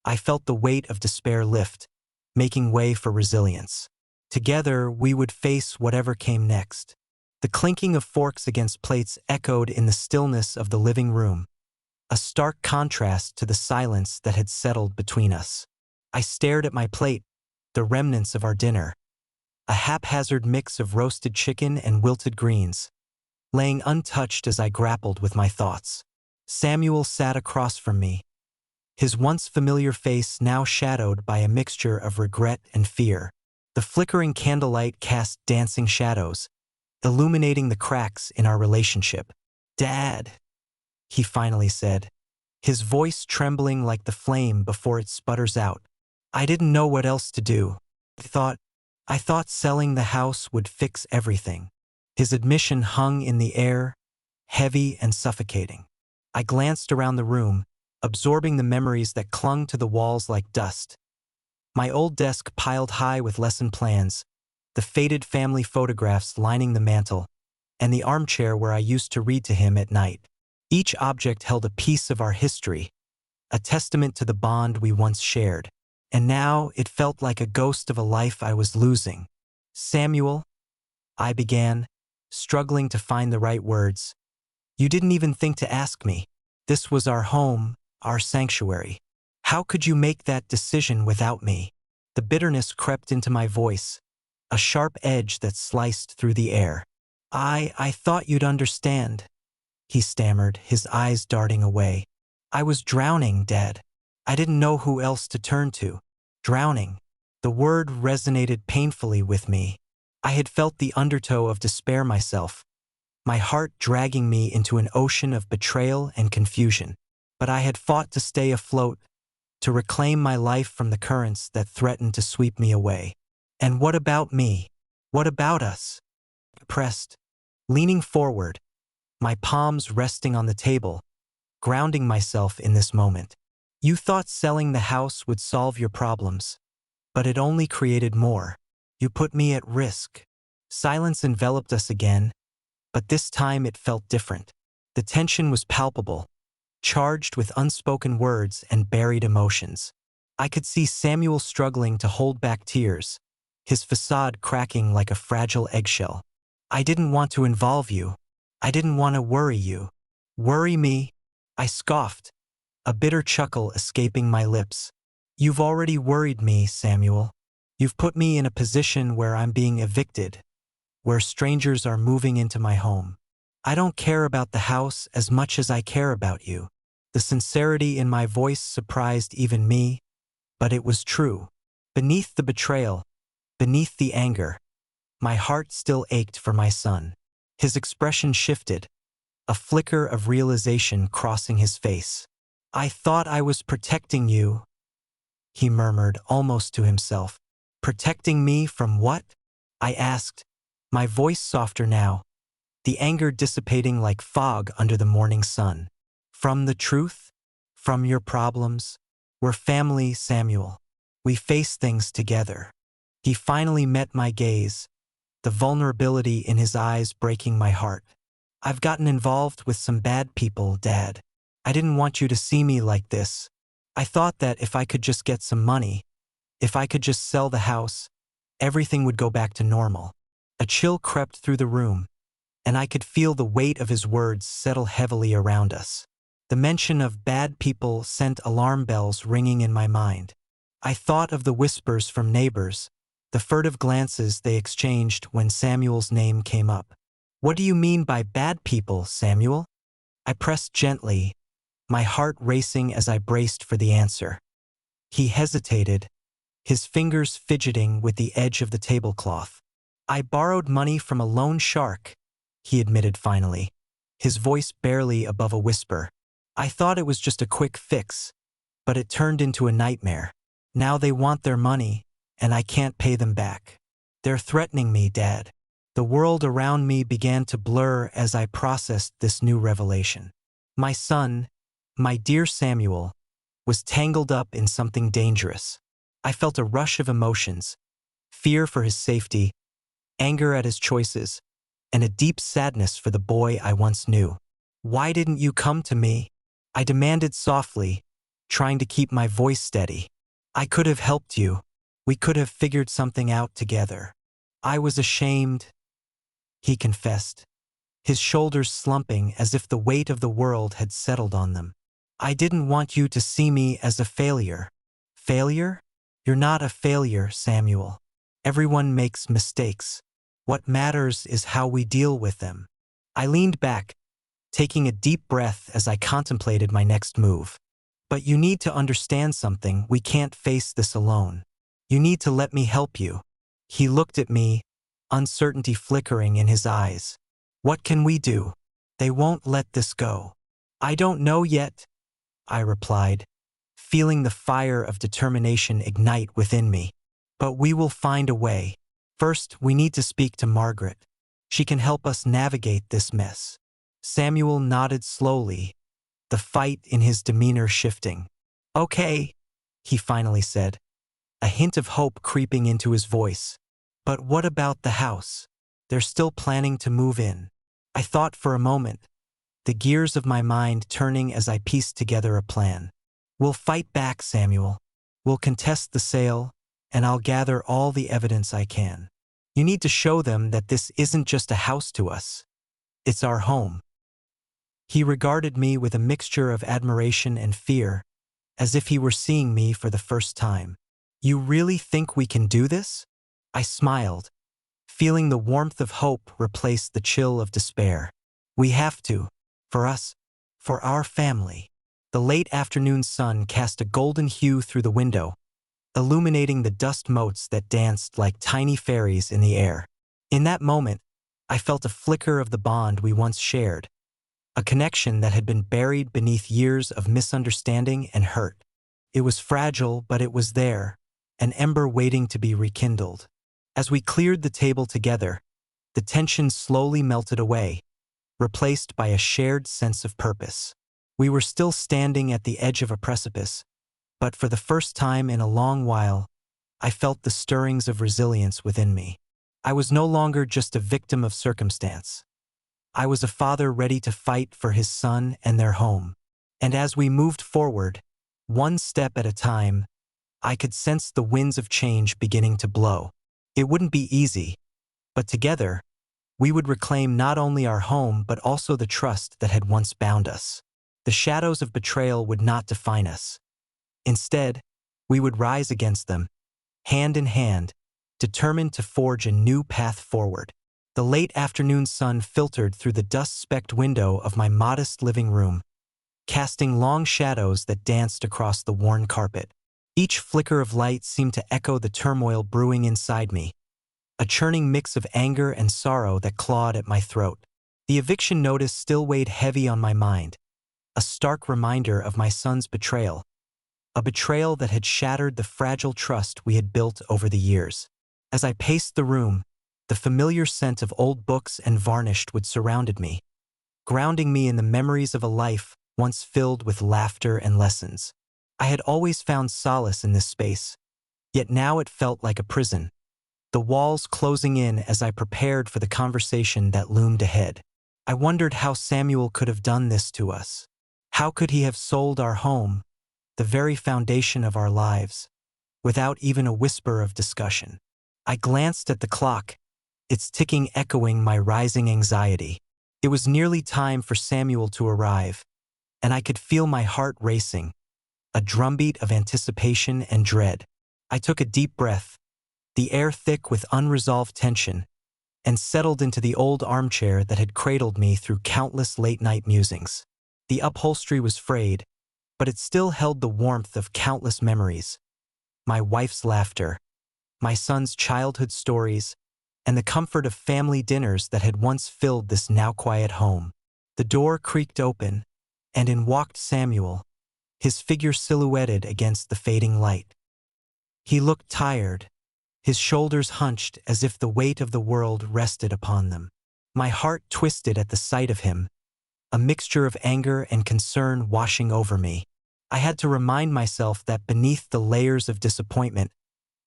A: I felt the weight of despair lift, making way for resilience. Together, we would face whatever came next. The clinking of forks against plates echoed in the stillness of the living room, a stark contrast to the silence that had settled between us. I stared at my plate, the remnants of our dinner, a haphazard mix of roasted chicken and wilted greens, laying untouched as I grappled with my thoughts. Samuel sat across from me, his once familiar face now shadowed by a mixture of regret and fear. The flickering candlelight cast dancing shadows, illuminating the cracks in our relationship. "Dad," he finally said, his voice trembling like the flame before it sputters out. I didn't know what else to do. I thought selling the house would fix everything. His admission hung in the air, heavy and suffocating. I glanced around the room, absorbing the memories that clung to the walls like dust. My old desk piled high with lesson plans, the faded family photographs lining the mantel, and the armchair where I used to read to him at night. Each object held a piece of our history, a testament to the bond we once shared. And now it felt like a ghost of a life I was losing. "Samuel," I began, struggling to find the right words. "You didn't even think to ask me. This was our home, our sanctuary. How could you make that decision without me?" The bitterness crept into my voice, a sharp edge that sliced through the air. I thought you'd understand," he stammered, his eyes darting away. "I was drowning, Dad. I didn't know who else to turn to." Drowning. The word resonated painfully with me. I had felt the undertow of despair myself, my heart dragging me into an ocean of betrayal and confusion. But I had fought to stay afloat, to reclaim my life from the currents that threatened to sweep me away. "And what about me? What about us?" I pressed, leaning forward, my palms resting on the table, grounding myself in this moment. "You thought selling the house would solve your problems, but it only created more. You put me at risk." Silence enveloped us again, but this time it felt different. The tension was palpable, charged with unspoken words and buried emotions. I could see Samuel struggling to hold back tears, his facade cracking like a fragile eggshell. "I didn't want to involve you. I didn't want to worry you." "Worry me?" I scoffed, a bitter chuckle escaping my lips. "You've already worried me, Samuel. You've put me in a position where I'm being evicted, where strangers are moving into my home. I don't care about the house as much as I care about you." The sincerity in my voice surprised even me, but it was true. Beneath the betrayal, beneath the anger, my heart still ached for my son. His expression shifted, a flicker of realization crossing his face. "I thought I was protecting you," he murmured almost to himself. "Protecting me from what?" I asked, my voice softer now, the anger dissipating like fog under the morning sun. "From the truth? From your problems? We're family, Samuel. We face things together." He finally met my gaze, the vulnerability in his eyes breaking my heart. "I've gotten involved with some bad people, Dad. I didn't want you to see me like this. I thought that if I could just get some money, if I could just sell the house, everything would go back to normal." A chill crept through the room, and I could feel the weight of his words settle heavily around us. The mention of bad people sent alarm bells ringing in my mind. I thought of the whispers from neighbors, the furtive glances they exchanged when Samuel's name came up. "What do you mean by bad people, Samuel?" I pressed gently, my heart racing as I braced for the answer. He hesitated, his fingers fidgeting with the edge of the tablecloth. "I borrowed money from a loan shark," he admitted finally, his voice barely above a whisper. "I thought it was just a quick fix, but it turned into a nightmare. Now they want their money, and I can't pay them back. They're threatening me, Dad." The world around me began to blur as I processed this new revelation. My son, my dear Samuel, was tangled up in something dangerous. I felt a rush of emotions, fear for his safety, anger at his choices, and a deep sadness for the boy I once knew. "Why didn't you come to me?" I demanded softly, trying to keep my voice steady. "I could have helped you. We could have figured something out together." "I was ashamed," he confessed, his shoulders slumping as if the weight of the world had settled on them. "I didn't want you to see me as a failure." "Failure? You're not a failure, Samuel. Everyone makes mistakes. What matters is how we deal with them." I leaned back, taking a deep breath as I contemplated my next move. "But you need to understand something. We can't face this alone. You need to let me help you." He looked at me, uncertainty flickering in his eyes. "What can we do?" "They won't let this go." "I don't know yet," I replied, feeling the fire of determination ignite within me. "But we will find a way. First, we need to speak to Margaret. She can help us navigate this mess." Samuel nodded slowly, the fight in his demeanor shifting. "Okay," he finally said, a hint of hope creeping into his voice. "But what about the house? They're still planning to move in." I thought for a moment, the gears of my mind turning as I pieced together a plan. "We'll fight back, Samuel. We'll contest the sale, and I'll gather all the evidence I can. You need to show them that this isn't just a house to us. It's our home." He regarded me with a mixture of admiration and fear, as if he were seeing me for the first time. "You really think we can do this?" I smiled, feeling the warmth of hope replace the chill of despair. "We have to. For us. For our family." The late afternoon sun cast a golden hue through the window, illuminating the dust motes that danced like tiny fairies in the air. In that moment, I felt a flicker of the bond we once shared, a connection that had been buried beneath years of misunderstanding and hurt. It was fragile, but it was there, an ember waiting to be rekindled. As we cleared the table together, the tension slowly melted away, replaced by a shared sense of purpose. We were still standing at the edge of a precipice, but for the first time in a long while, I felt the stirrings of resilience within me. I was no longer just a victim of circumstance. I was a father ready to fight for his son and their home. And as we moved forward, one step at a time, I could sense the winds of change beginning to blow. It wouldn't be easy, but together, we would reclaim not only our home but also the trust that had once bound us. The shadows of betrayal would not define us. Instead, we would rise against them, hand in hand, determined to forge a new path forward. The late afternoon sun filtered through the dust-specked window of my modest living room, casting long shadows that danced across the worn carpet. Each flicker of light seemed to echo the turmoil brewing inside me, a churning mix of anger and sorrow that clawed at my throat. The eviction notice still weighed heavy on my mind, a stark reminder of my son's betrayal, a betrayal that had shattered the fragile trust we had built over the years. As I paced the room, the familiar scent of old books and varnished wood surrounded me, grounding me in the memories of a life once filled with laughter and lessons. I had always found solace in this space, yet now it felt like a prison, the walls closing in as I prepared for the conversation that loomed ahead. I wondered how Samuel could have done this to us. How could he have sold our home, the very foundation of our lives, without even a whisper of discussion? I glanced at the clock, its ticking echoing my rising anxiety. It was nearly time for Samuel to arrive, and I could feel my heart racing, a drumbeat of anticipation and dread. I took a deep breath, the air thick with unresolved tension, and settled into the old armchair that had cradled me through countless late-night musings. The upholstery was frayed, but it still held the warmth of countless memories. My wife's laughter, my son's childhood stories, and the comfort of family dinners that had once filled this now quiet home. The door creaked open, and in walked Samuel, his figure silhouetted against the fading light. He looked tired, His shoulders hunched as if the weight of the world rested upon them. My heart twisted at the sight of him, a mixture of anger and concern washing over me. I had to remind myself that beneath the layers of disappointment,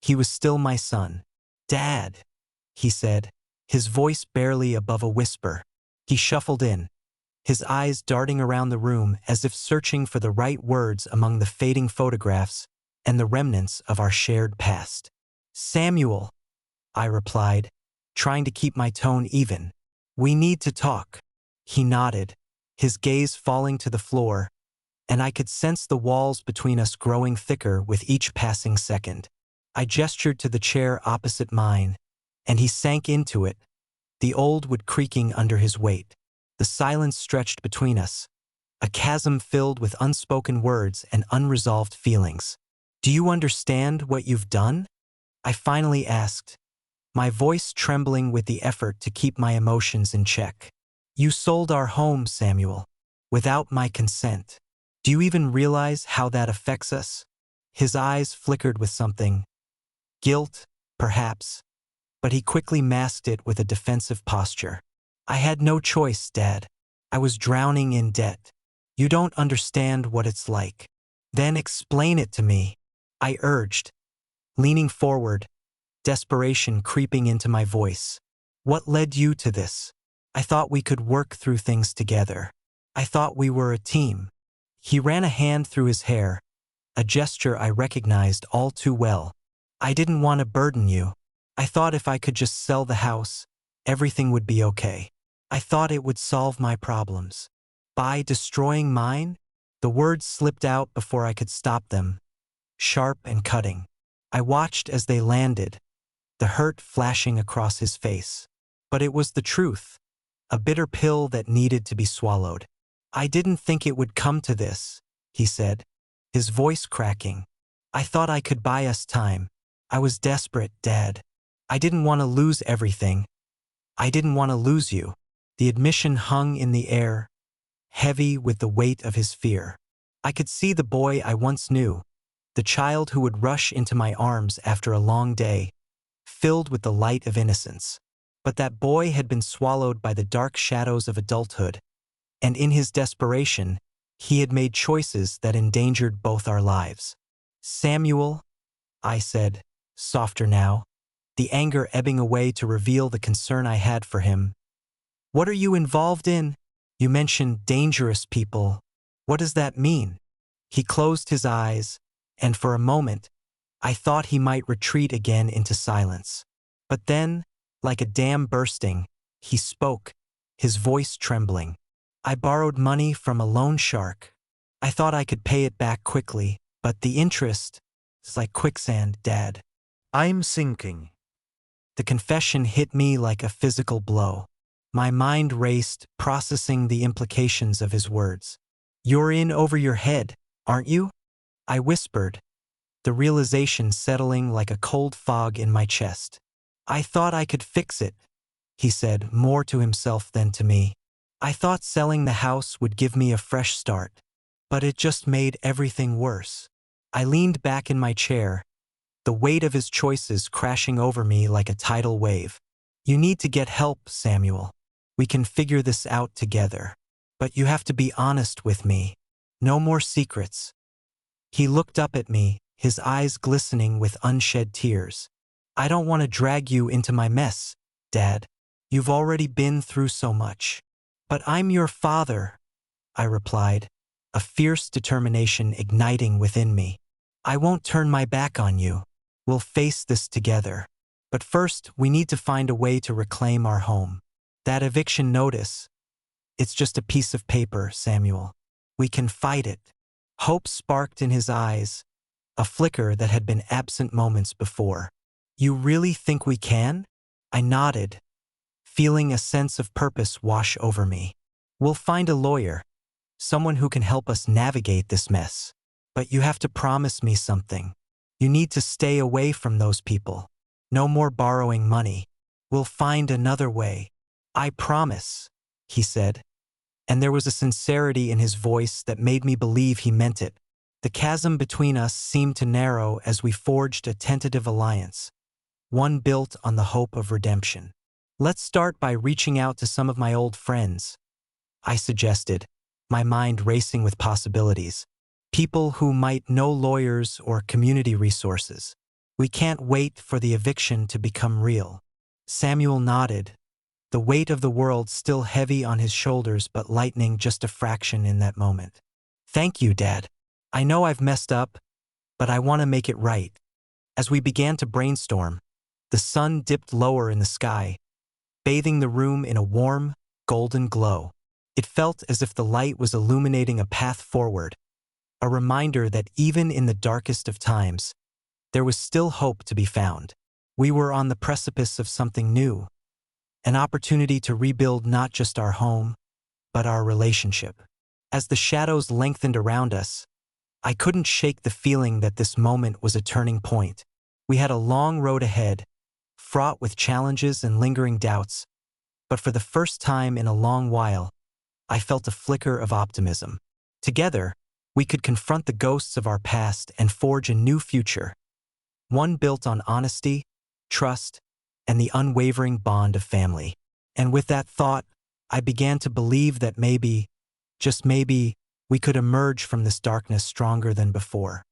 A: he was still my son. "Dad," he said, his voice barely above a whisper. He shuffled in, his eyes darting around the room as if searching for the right words among the fading photographs and the remnants of our shared past. "Samuel," I replied, trying to keep my tone even. "We need to talk." He nodded, his gaze falling to the floor, and I could sense the walls between us growing thicker with each passing second. I gestured to the chair opposite mine, and he sank into it, the old wood creaking under his weight. The silence stretched between us, a chasm filled with unspoken words and unresolved feelings. "Do you understand what you've done?" I finally asked, my voice trembling with the effort to keep my emotions in check. "You sold our home, Samuel, without my consent. Do you even realize how that affects us?" His eyes flickered with something. Guilt, perhaps, but he quickly masked it with a defensive posture. "I had no choice, Dad. I was drowning in debt. You don't understand what it's like." "Then explain it to me," I urged, leaning forward, desperation creeping into my voice. "What led you to this? I thought we could work through things together. I thought we were a team." He ran a hand through his hair, a gesture I recognized all too well. "I didn't want to burden you. I thought if I could just sell the house, everything would be okay. I thought it would solve my problems. By destroying mine?" The words slipped out before I could stop them, sharp and cutting. I watched as they landed, the hurt flashing across his face. But it was the truth, a bitter pill that needed to be swallowed. "I didn't think it would come to this," he said, his voice cracking. "I thought I could buy us time. I was desperate, Dad. I didn't want to lose everything. I didn't want to lose you." The admission hung in the air, heavy with the weight of his fear. I could see the boy I once knew, the child who would rush into my arms after a long day, filled with the light of innocence. But that boy had been swallowed by the dark shadows of adulthood, and in his desperation, he had made choices that endangered both our lives. "Samuel," I said, softer now, the anger ebbing away to reveal the concern I had for him. "What are you involved in? You mentioned dangerous people. What does that mean?" He closed his eyes, and for a moment, I thought he might retreat again into silence. But then, like a dam bursting, he spoke, his voice trembling. "I borrowed money from a loan shark. I thought I could pay it back quickly, but the interest is like quicksand, Dad. I'm sinking." The confession hit me like a physical blow. My mind raced, processing the implications of his words. "You're in over your head, aren't you?" I whispered, the realization settling like a cold fog in my chest. "I thought I could fix it," he said, more to himself than to me. "I thought selling the house would give me a fresh start, but it just made everything worse." I leaned back in my chair, the weight of his choices crashing over me like a tidal wave. "You need to get help, Samuel. We can figure this out together. But you have to be honest with me. No more secrets." He looked up at me, his eyes glistening with unshed tears. "I don't want to drag you into my mess, Dad. You've already been through so much." "But I'm your father," I replied, a fierce determination igniting within me. "I won't turn my back on you. We'll face this together. But first, we need to find a way to reclaim our home. That eviction notice, it's just a piece of paper, Samuel. We can fight it." Hope sparked in his eyes, a flicker that had been absent moments before. "You really think we can?" I nodded, feeling a sense of purpose wash over me. "We'll find a lawyer, someone who can help us navigate this mess. But you have to promise me something. You need to stay away from those people. No more borrowing money. We'll find another way." "I promise," he said, and there was a sincerity in his voice that made me believe he meant it. The chasm between us seemed to narrow as we forged a tentative alliance, one built on the hope of redemption. Let's start by reaching out to some of my old friends, I suggested, my mind racing with possibilities. People who might know lawyers or community resources. We can't wait for the eviction to become real. Samuel nodded, the weight of the world still heavy on his shoulders but lightening just a fraction in that moment. Thank you, Dad. I know I've messed up, but I want to make it right. As we began to brainstorm, the sun dipped lower in the sky, bathing the room in a warm, golden glow. It felt as if the light was illuminating a path forward, a reminder that even in the darkest of times, there was still hope to be found. We were on the precipice of something new, an opportunity to rebuild not just our home, but our relationship. As the shadows lengthened around us, I couldn't shake the feeling that this moment was a turning point. We had a long road ahead, fraught with challenges and lingering doubts, but for the first time in a long while, I felt a flicker of optimism. Together, we could confront the ghosts of our past and forge a new future, one built on honesty, trust, and the unwavering bond of family. And with that thought, I began to believe that maybe, just maybe, we could emerge from this darkness stronger than before.